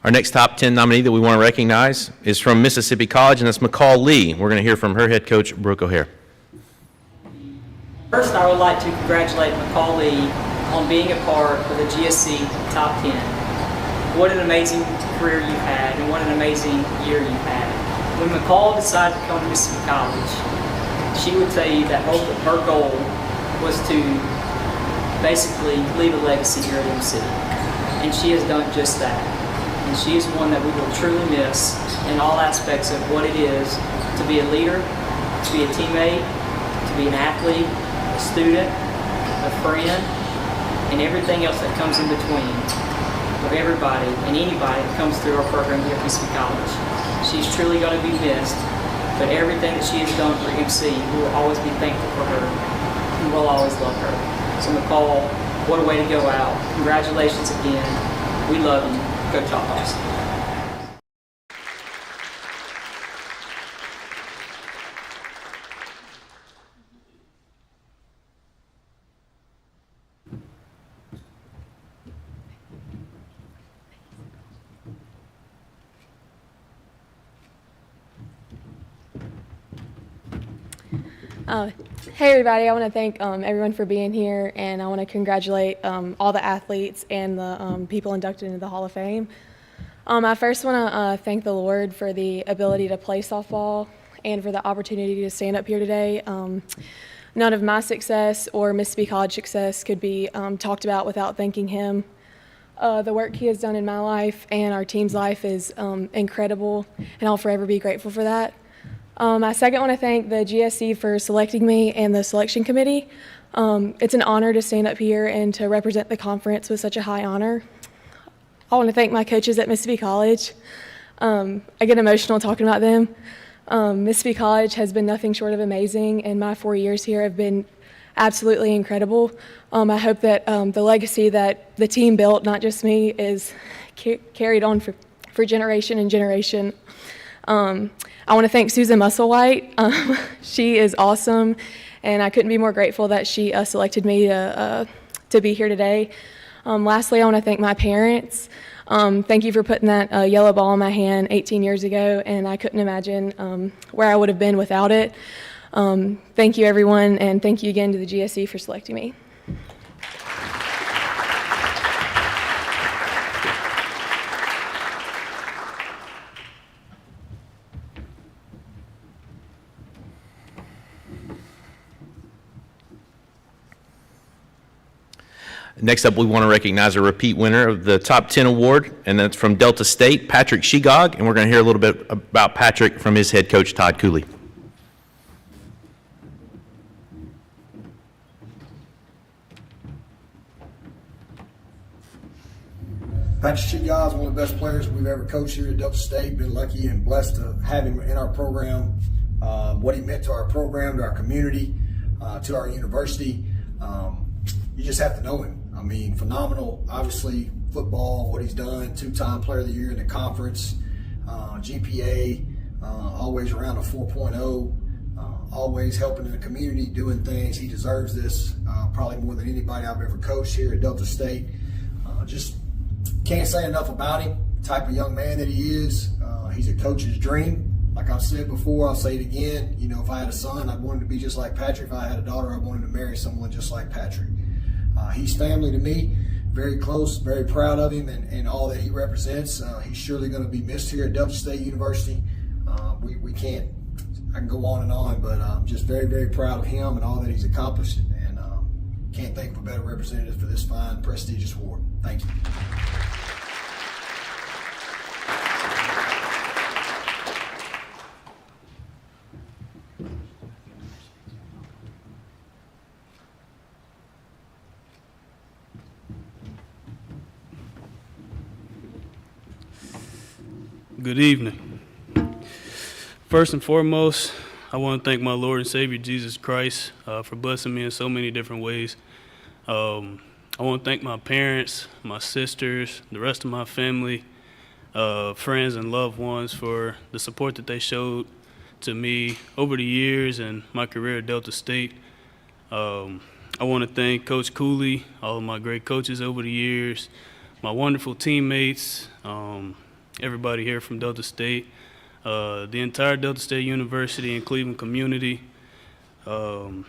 S3: Our next top 10 nominee that we want to recognize is from Mississippi College, and that's McCall Lee. We're going to hear from her head coach, Brooke O'Hare.
S5: First, I would like to congratulate McCall Lee on being a part of the GSC Top 10. What an amazing career you've had, and what an amazing year you've had. When McCall decided to come to Mississippi College, she would tell you that her goal was to basically leave a legacy here at MC. And she has done just that. And she is one that we will truly miss in all aspects of what it is to be a leader, to be a teammate, to be an athlete, a student, a friend, and everything else that comes in between of everybody and anybody that comes through our program here at Mississippi College. She's truly going to be missed, but everything that she has done for MC, we will always be thankful for her, and we'll always love her. So McCall, what a way to go out. Congratulations again. We love you. Go Choctaws.
S23: Hey everybody, I want to thank everyone for being here, and I want to congratulate all the athletes and the people inducted into the Hall of Fame. I first want to thank the Lord for the ability to play softball and for the opportunity to stand up here today. None of my success or Mississippi College success could be talked about without thanking him. The work he has done in my life and our team's life is incredible, and I'll forever be grateful for that. I second want to thank the GSC for selecting me and the selection committee. It's an honor to stand up here and to represent the conference with such a high honor. I want to thank my coaches at Mississippi College. I get emotional talking about them. Mississippi College has been nothing short of amazing, and my 4 years here have been absolutely incredible. I hope that the legacy that the team built, not just me, is carried on for generation and generation. I want to thank Susan Musselwhite. She is awesome, and I couldn't be more grateful that she selected me to be here today. Lastly, I want to thank my parents. Thank you for putting that yellow ball in my hand 18 years ago, and I couldn't imagine where I would have been without it. Thank you, everyone, and thank you again to the GSC for selecting me.
S3: Next up, we want to recognize a repeat winner of the Top 10 Award, and that's from Delta State, Patrick Shegog, and we're going to hear a little bit about Patrick from his head coach, Todd Cooley.
S6: Patrick Shegog is one of the best players we've ever coached here at Delta State. Been lucky and blessed to have him in our program. What he meant to our program, to our community, to our university. You just have to know him. I mean, phenomenal. Obviously, football, what he's done, two-time player of the year in the conference, GPA, always around a 4.0, always helping in the community, doing things. He deserves this probably more than anybody I've ever coached here at Delta State. Just can't say enough about him, the type of young man that he is. He's a coach's dream. Like I've said before, I'll say it again. You know, if I had a son, I'd want him to be just like Patrick. If I had a daughter, I'd want him to marry someone just like Patrick. He's family to me, very close, very proud of him and all that he represents. He's surely going to be missed here at Delta State University. We can't, I can go on and on, but I'm just very, very proud of him and all that he's accomplished, and can't think of a better representative for this fine, prestigious award. Thank you.
S8: Good evening. First and foremost, I want to thank my Lord and Savior Jesus Christ for blessing me in so many different ways. I want to thank my parents, my sisters, the rest of my family, friends and loved ones for the support that they showed to me over the years and my career at Delta State. I want to thank Coach Cooley, all of my great coaches over the years, my wonderful teammates, everybody here from Delta State, the entire Delta State University and Cleveland community. I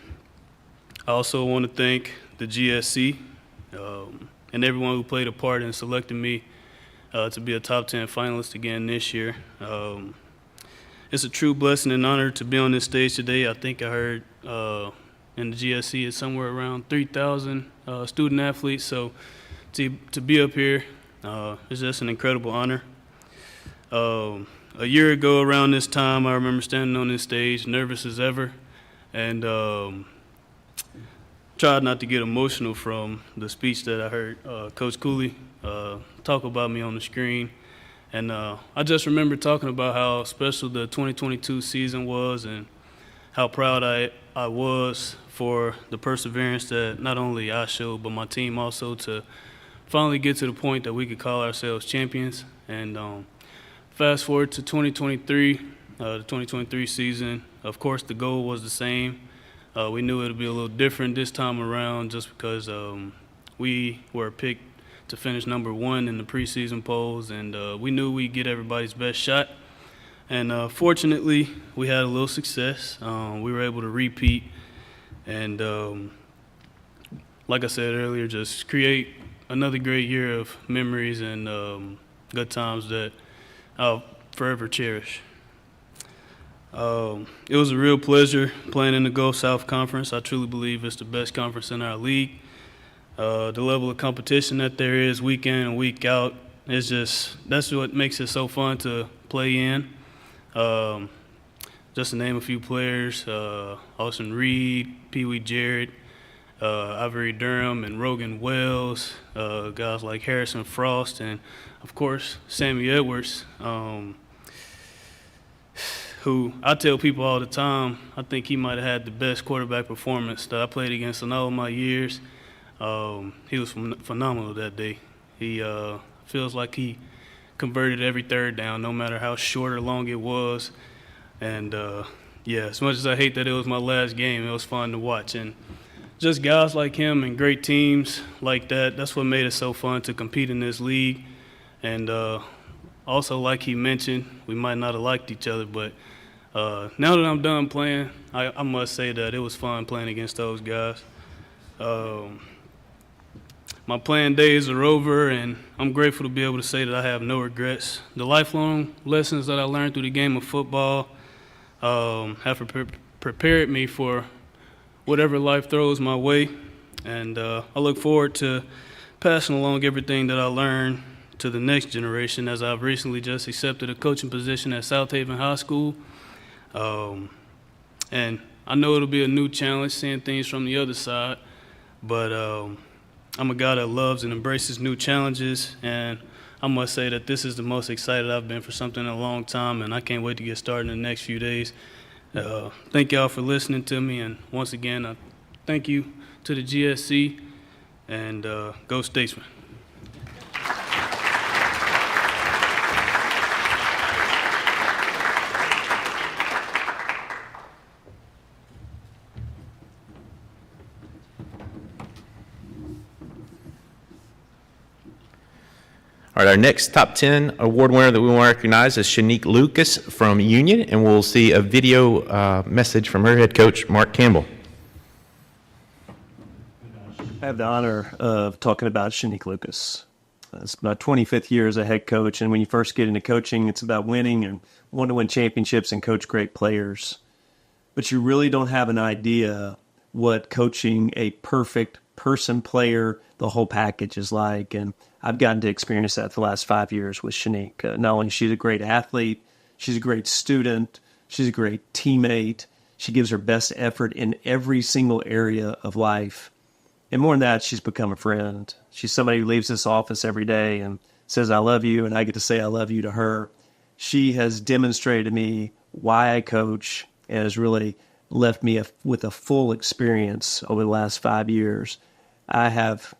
S8: also want to thank the GSC and everyone who played a part in selecting me to be a top 10 finalist again this year. It's a true blessing and honor to be on this stage today. I think I heard in the GSC it's somewhere around 3,000 student athletes, so to be up here is just an incredible honor. A year ago around this time, I remember standing on this stage, nervous as ever, and tried not to get emotional from the speech that I heard Coach Cooley talk about me on the screen. And I just remember talking about how special the 2022 season was and how proud I was for the perseverance that not only I showed, but my team also, to finally get to the point that we could call ourselves champions. And fast forward to 2023, the 2023 season, of course the goal was the same. We knew it would be a little different this time around just because we were picked to finish number 1 in the preseason polls, and we knew we'd get everybody's best shot. And fortunately, we had a little success. We were able to repeat and, like I said earlier, just create another great year of memories and good times that I'll forever cherish. It was a real pleasure playing in the Gulf South Conference. I truly believe it's the best conference in our league. The level of competition that there is week in and week out is that's what makes it so fun to play in. Just to name a few players, Austin Reed, Pee Wee Jarrett, Avery Durham and Rogan Wells, guys like Harrison Frost, and of course Sammy Edwards, who I tell people all the time, I think he might have had the best quarterback performance that I played against in all of my years. He was phenomenal that day. He feels like he converted every third down, no matter how short or long it was. And yeah, as much as I hate that it was my last game, it was fun to watch. And just guys like him and great teams like that, that's what made it so fun to compete in this league. And also, like he mentioned, we might not have liked each other, but now that I'm done playing, I must say that it was fun playing against those guys. My playing days are over, and I'm grateful to be able to say that I have no regrets. The lifelong lessons that I learned through the game of football have prepared me for whatever life throws my way, and I look forward to passing along everything that I learned to the next generation, as I've recently just accepted a coaching position at South Haven High School. And I know it'll be a new challenge seeing things from the other side, but I'm a guy that loves and embraces new challenges, and I must say that this is the most excited I've been for something in a long time, and I can't wait to get started in the next few days. Thank y'all for listening to me, and once again, I thank you to the GSC, and go Statesman.
S3: All right, our next top 10 award winner that we want to recognize is Shanique Lucas from Union, and we'll see a video message from her head coach, Mark Campbell.
S9: I have the honor of talking about Shanique Lucas. It's my 25th year as a head coach, and when you first get into coaching, it's about winning and want to win championships and coach great players. But you really don't have an idea what coaching a perfect person, player, the whole package is like, and I've gotten to experience that for the last 5 years with Shanique. Not only is she a great athlete, she's a great student, she's a great teammate, she gives her best effort in every single area of life. And more than that, she's become a friend. She's somebody who leaves this office every day and says, I love you, and I get to say I love you to her. She has demonstrated to me why I coach and has really left me with a full experience over the last 5 years. I have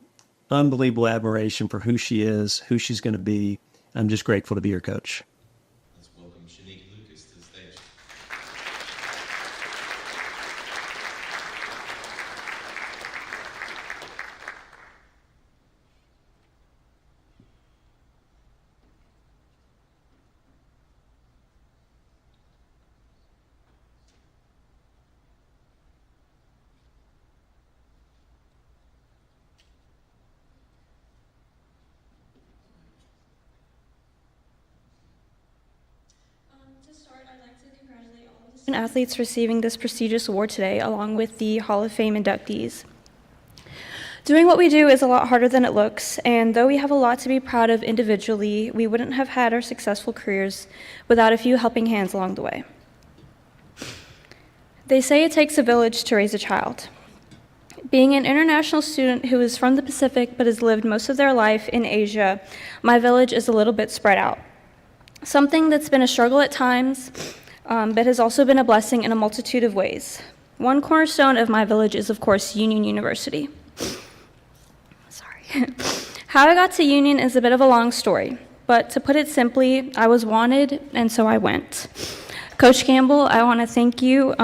S9: unbelievable admiration for who she is, who she's going to be. I'm just grateful to be her coach.
S3: Let's welcome Shanique Lucas to the stage.
S10: Athletes receiving this prestigious award today, along with the Hall of Fame inductees. Doing what we do is a lot harder than it looks, and though we have a lot to be proud of individually, we wouldn't have had our successful careers without a few helping hands along the way. They say it takes a village to raise a child. Being an international student who is from the Pacific but has lived most of their life in Asia, my village is a little bit spread out. Something that's been a struggle at times, but has also been a blessing in a multitude of ways. One cornerstone of my village is, of course, Union University. Sorry. How I got to Union is a bit of a long story, but to put it simply, I was wanted, and so I went. Coach Campbell, I want to thank you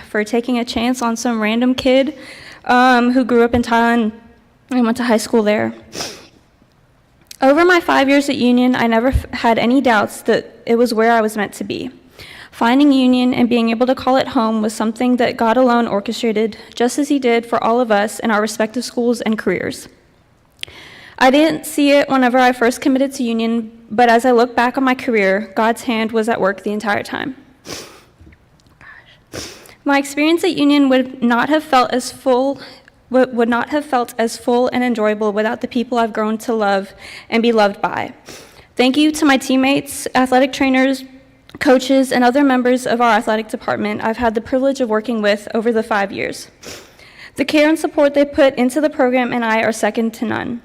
S10: for taking a chance on some random kid who grew up in Thailand and went to high school there. Over my 5 years at Union, I never had any doubts that it was where I was meant to be. Finding Union and being able to call it home was something that God alone orchestrated, just as he did for all of us in our respective schools and careers. I didn't see it whenever I first committed to Union, but as I look back on my career, God's hand was at work the entire time. My experience at Union would not have felt as full and enjoyable without the people I've grown to love and be loved by. Thank you to my teammates, athletic trainers, coaches, and other members of our athletic department I've had the privilege of working with over the 5 years. The care and support they put into the program and I are second to none.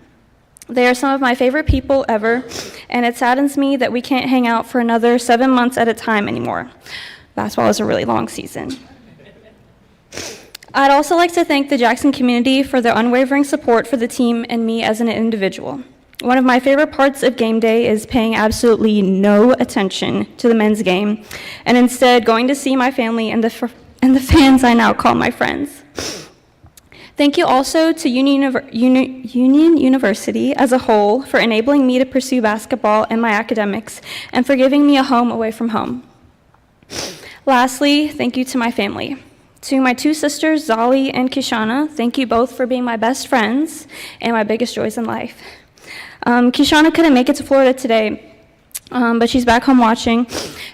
S10: They are some of my favorite people ever, and it saddens me that we can't hang out for another 7 months at a time anymore. Basketball is a really long season. I'd also like to thank the Jackson community for their unwavering support for the team and me as an individual. One of my favorite parts of game day is paying absolutely no attention to the men's game and instead going to see my family and the fans I now call my friends. Thank you also to Union University as a whole for enabling me to pursue basketball and my academics and for giving me a home away from home. Lastly, thank you to my family. To my two sisters, Zali and Kishana, thank you both for being my best friends and my biggest joys in life. Kishana couldn't make it to Florida today, but she's back home watching,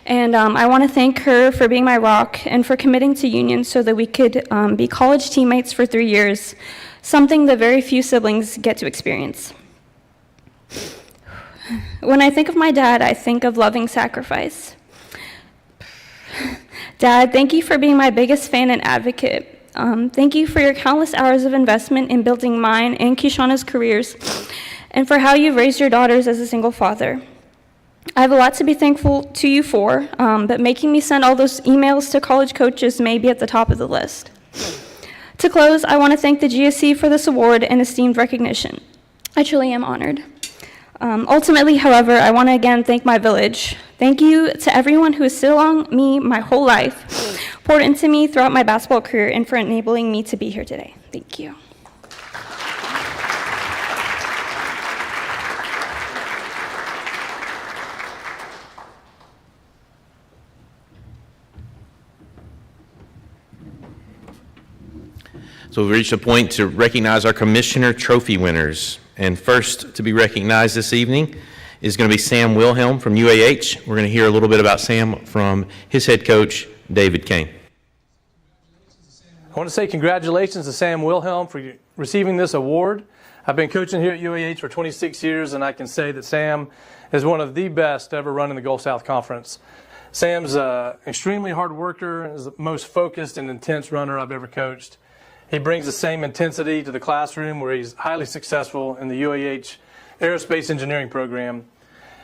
S10: and I want to thank her for being my rock and for committing to Union so that we could be college teammates for 3 years, something that very few siblings get to experience. When I think of my dad, I think of loving sacrifice. Dad, thank you for being my biggest fan and advocate. Thank you for your countless hours of investment in building mine and Kishana's careers, and for how you've raised your daughters as a single father. I have a lot to be thankful to you for, but making me send all those emails to college coaches may be at the top of the list. To close, I want to thank the GSC for this award and esteemed recognition. I truly am honored. Ultimately, however, I want to again thank my village. Thank you to everyone who has stood along me my whole life, poured into me throughout my basketball career, and for enabling me to be here today. Thank you.
S3: So we've reached a point to recognize our Commissioner Trophy winners. And first to be recognized this evening is going to be Sam Wilhelm from UAH. We're going to hear a little bit about Sam from his head coach, David Kane.
S11: I want to say congratulations to Sam Wilhelm for receiving this award. I've been coaching here at UAH for 26 years, and I can say that Sam is one of the best to ever run in the Gulf South Conference. Sam's an extremely hard worker and is the most focused and intense runner I've ever coached. He brings the same intensity to the classroom where he's highly successful in the UAH Aerospace Engineering program.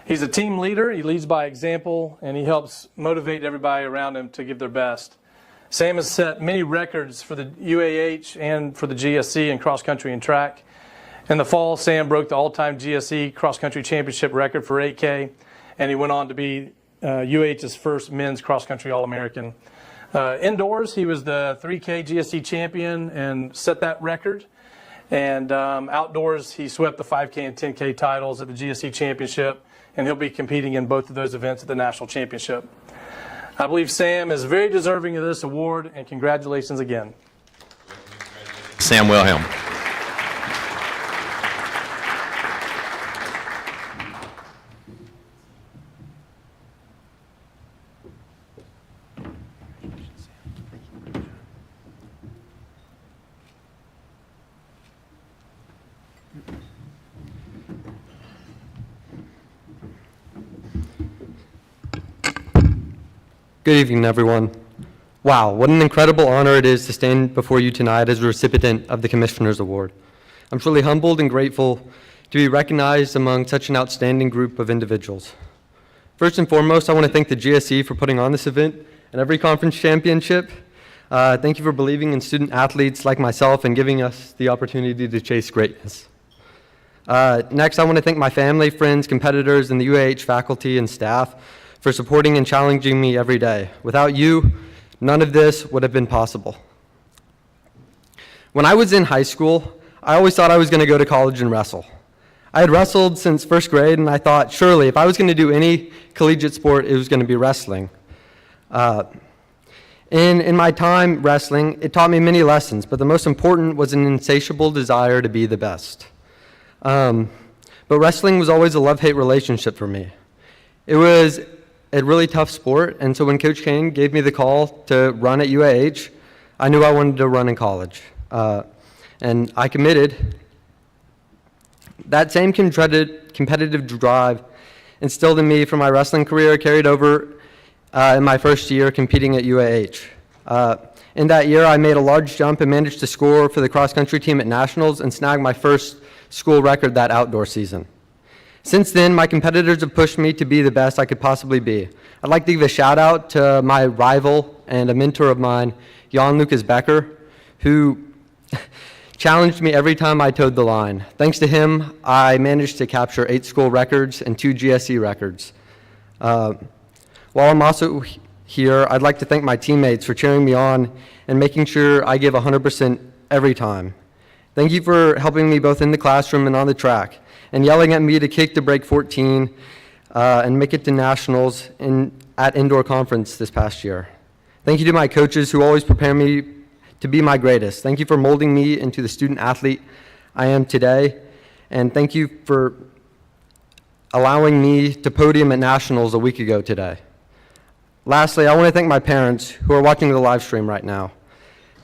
S11: He's a team leader, he leads by example, and he helps motivate everybody around him to give their best. Sam has set many records for the UAH and for the GSC in cross country and track. In the fall, Sam broke the all-time GSC cross country championship record for 8K, and he went on to be UAH's first men's cross country All-American. Indoors, he was the 3K GSC champion and set that record. And outdoors, he swept the 5K and 10K titles at the GSC championship, and he'll be competing in both of those events at the national championship. I believe Sam is very deserving of this award, and congratulations again.
S3: Sam Wilhelm.
S12: Good evening, everyone. Wow, what an incredible honor it is to stand before you tonight as a recipient of the Commissioner's Award. I'm truly humbled and grateful to be recognized among such an outstanding group of individuals. First and foremost, I want to thank the GSC for putting on this event and every conference championship. Thank you for believing in student athletes like myself and giving us the opportunity to chase greatness. Next, I want to thank my family, friends, competitors, and the UAH faculty and staff for supporting and challenging me every day. Without you, none of this would have been possible. When I was in high school, I always thought I was going to go to college and wrestle. I had wrestled since first grade, and I thought, surely, if I was going to do any collegiate sport, it was going to be wrestling. In my time wrestling, it taught me many lessons, but the most important was an insatiable desire to be the best. But wrestling was always a love-hate relationship for me. It was a really tough sport, and so when Coach Kane gave me the call to run at UAH, I knew I wanted to run in college, and I committed. That same competitive drive instilled in me from my wrestling career carried over in my first year competing at UAH. In that year, I made a large jump and managed to score for the cross-country team at nationals and snag my first school record that outdoor season. Since then, my competitors have pushed me to be the best I could possibly be. I'd like to give a shout out to my rival and a mentor of mine, Jan Lucas Becker, who challenged me every time I towed the line. Thanks to him, I managed to capture 8 school records and 2 GSC records. While I'm also here, I'd like to thank my teammates for cheering me on and making sure I give 100% every time. Thank you for helping me both in the classroom and on the track, and yelling at me to kick to break 14 and make it to nationals at indoor conference this past year. Thank you to my coaches who always prepare me to be my greatest. Thank you for molding me into the student athlete I am today, and thank you for allowing me to podium at nationals a week ago today. Lastly, I want to thank my parents who are watching the live stream right now.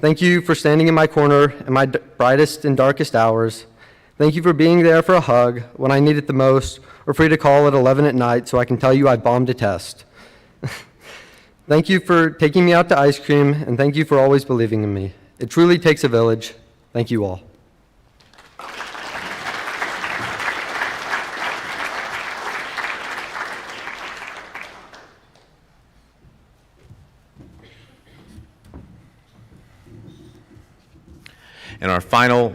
S12: Thank you for standing in my corner in my brightest and darkest hours. Thank you for being there for a hug when I need it the most, or free to call at 11 at night so I can tell you I bombed a test. Thank you for taking me out to ice cream, and thank you for always believing in me. It truly takes a village. Thank you all.
S3: And our final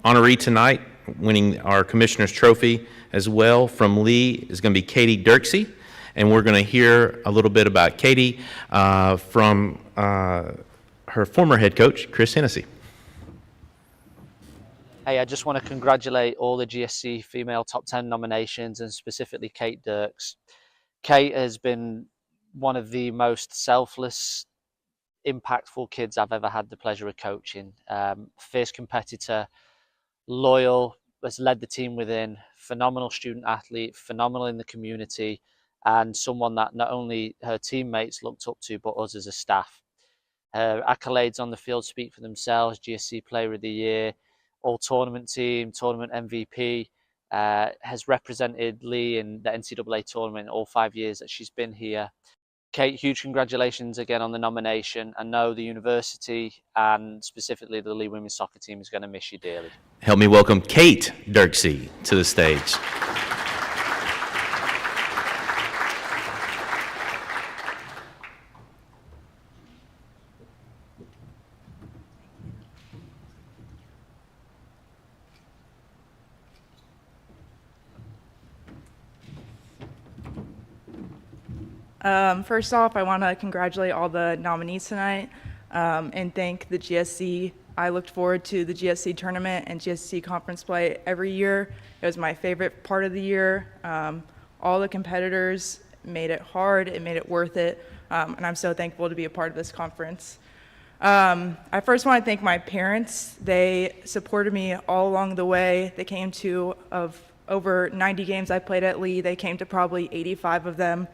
S3: honoree tonight, winning our Commissioner's Trophy as well from Lee, is going to be Katie Dirksey. And we're going to hear a little bit about Katie from her former head coach, Chris Hennessy.
S13: Hey, I just want to congratulate all the GSC female top 10 nominations, and specifically Kate Dirks. Kate has been one of the most selfless, impactful kids I've ever had the pleasure of coaching. Fierce competitor, loyal, has led the team within, phenomenal student athlete, phenomenal in the community, and someone that not only her teammates looked up to, but us as a staff. Her accolades on the field speak for themselves: GSC Player of the Year, All-Tournament Team, Tournament MVP, has represented Lee in the NCAA tournament all 5 years that she's been here. Kate, huge congratulations again on the nomination. I know the university and specifically the Lee women's soccer team is going to miss you dearly.
S3: Help me welcome Kate Dirksey to the stage.
S14: First off, I want to congratulate all the nominees tonight and thank the GSC. I looked forward to the GSC tournament and GSC conference play every year. It was my favorite part of the year. All the competitors made it hard, it made it worth it, and I'm so thankful to be a part of this conference. I first want to thank my parents. They supported me all along the way. They came to, of over 90 games I played at Lee, they came to probably 85 of them.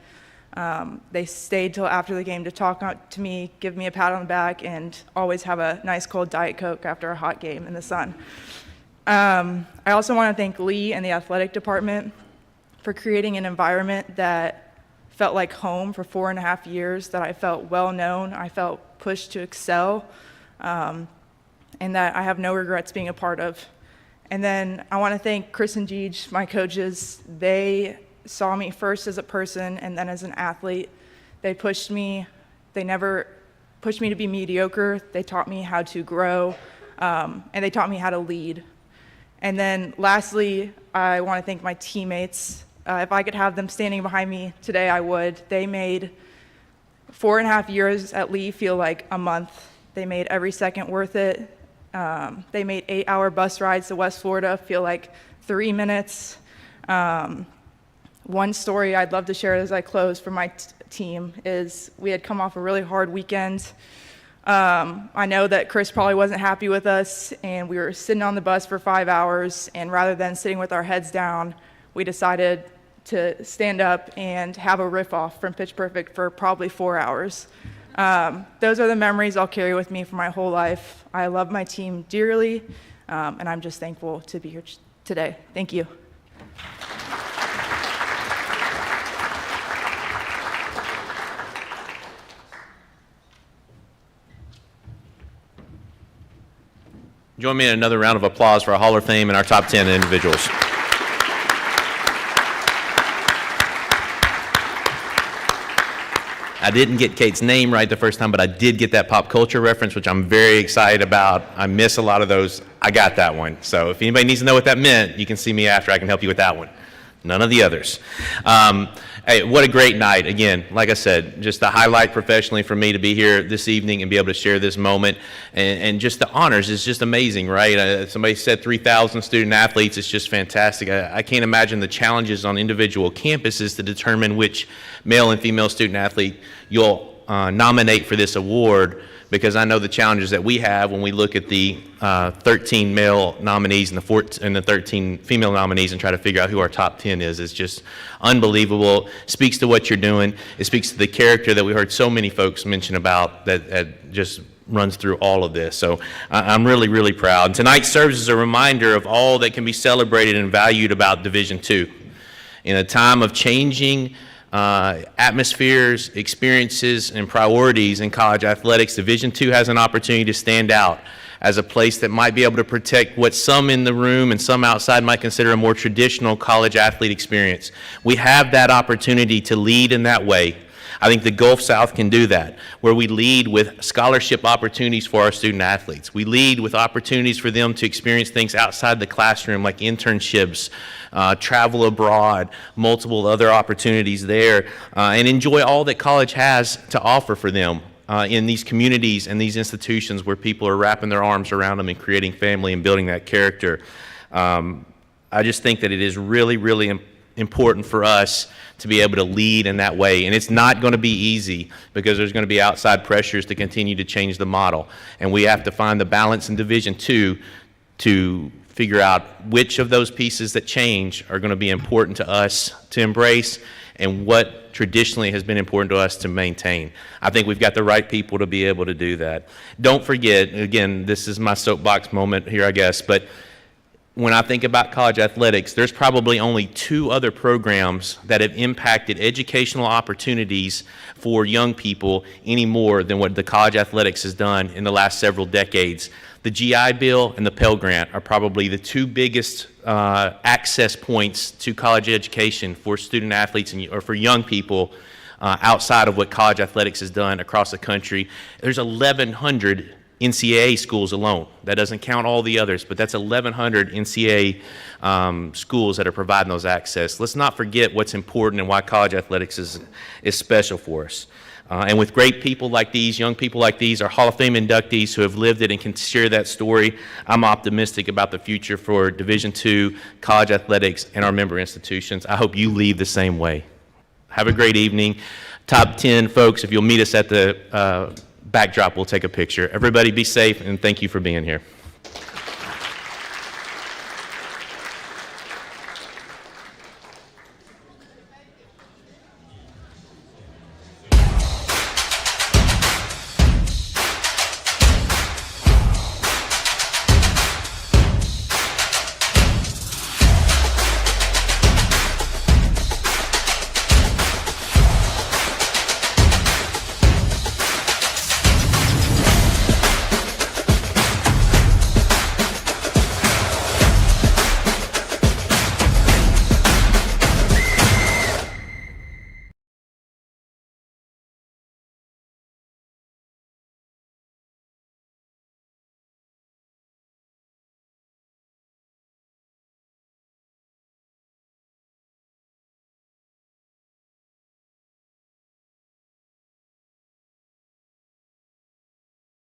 S14: They stayed till after the game to talk to me, give me a pat on the back, and always have a nice cold Diet Coke after a hot game in the sun. I also want to thank Lee and the athletic department for creating an environment that felt like home for 4.5 years, that I felt well known, I felt pushed to excel, and that I have no regrets being a part of. And then I want to thank Chris and Jeej, my coaches. They saw me first as a person and then as an athlete. They pushed me. They never pushed me to be mediocre. They taught me how to grow, and they taught me how to lead. And then lastly, I want to thank my teammates. If I could have them standing behind me today, I would. They made 4.5 years at Lee feel like a month. They made every second worth it. They made 8-hour bus rides to West Florida feel like 3 minutes. One story I'd love to share as I close for my team is we had come off a really hard weekend. I know that Chris probably wasn't happy with us, and we were sitting on the bus for 5 hours, and rather than sitting with our heads down, we decided to stand up and have a riff-off from Pitch Perfect for probably 4 hours. Those are the memories I'll carry with me for my whole life. I love my team dearly, and I'm just thankful to be here today. Thank you.
S3: Join me in another round of applause for our Hall of Fame and our top 10 individuals. I didn't get Kate's name right the first time, but I did get that pop culture reference, which I'm very excited about. I miss a lot of those. I got that one. So if anybody needs to know what that meant, you can see me after. I can help you with that one. None of the others. Hey, what a great night. Again, like I said, just a highlight professionally for me to be here this evening and be able to share this moment. And just the honors is just amazing, right? Somebody said 3,000 student athletes. It's just fantastic. I can't imagine the challenges on individual campuses to determine which male and female student athlete you'll nominate for this award, because I know the challenges that we have when we look at the 13 male nominees and the 13 female nominees and try to figure out who our top 10 is. It's just unbelievable. It speaks to what you're doing. It speaks to the character that we heard so many folks mention about that just runs through all of this. So I'm really, really proud. Tonight serves as a reminder of all that can be celebrated and valued about Division II. In a time of changing atmospheres, experiences, and priorities in college athletics, Division II has an opportunity to stand out as a place that might be able to protect what some in the room and some outside might consider a more traditional college athlete experience. We have that opportunity to lead in that way. I think the Gulf South can do that, where we lead with scholarship opportunities for our student athletes. We lead with opportunities for them to experience things outside the classroom, like internships, travel abroad, multiple other opportunities there, and enjoy all that college has to offer for them in these communities and these institutions where people are wrapping their arms around them and creating family and building that character. I just think that it is really, really important for us to be able to lead in that way. And it's not going to be easy, because there's going to be outside pressures to continue to change the model. And we have to find the balance in Division II to figure out which of those pieces that change are going to be important to us to embrace and what traditionally has been important to us to maintain. I think we've got the right people to be able to do that. Don't forget, again, this is my soapbox moment here, I guess, but when I think about college athletics, there's probably only 2 other programs that have impacted educational opportunities for young people any more than what the college athletics has done in the last several decades. The GI Bill and the Pell Grant are probably the 2 biggest access points to college education for student athletes or for young people outside of what college athletics has done across the country. There's 1,100 NCAA schools alone. That doesn't count all the others, but that's 1,100 NCAA schools that are providing those access. Let's not forget what's important and why college athletics is special for us. And with great people like these, young people like these, our Hall of Fame inductees who have lived it and can share that story, I'm optimistic about the future for Division II, college athletics, and our member institutions. I hope you leave the same way. Have a great evening. Top 10 folks, if you'll meet us at the backdrop, we'll take a picture. Everybody be safe, and thank you for being here.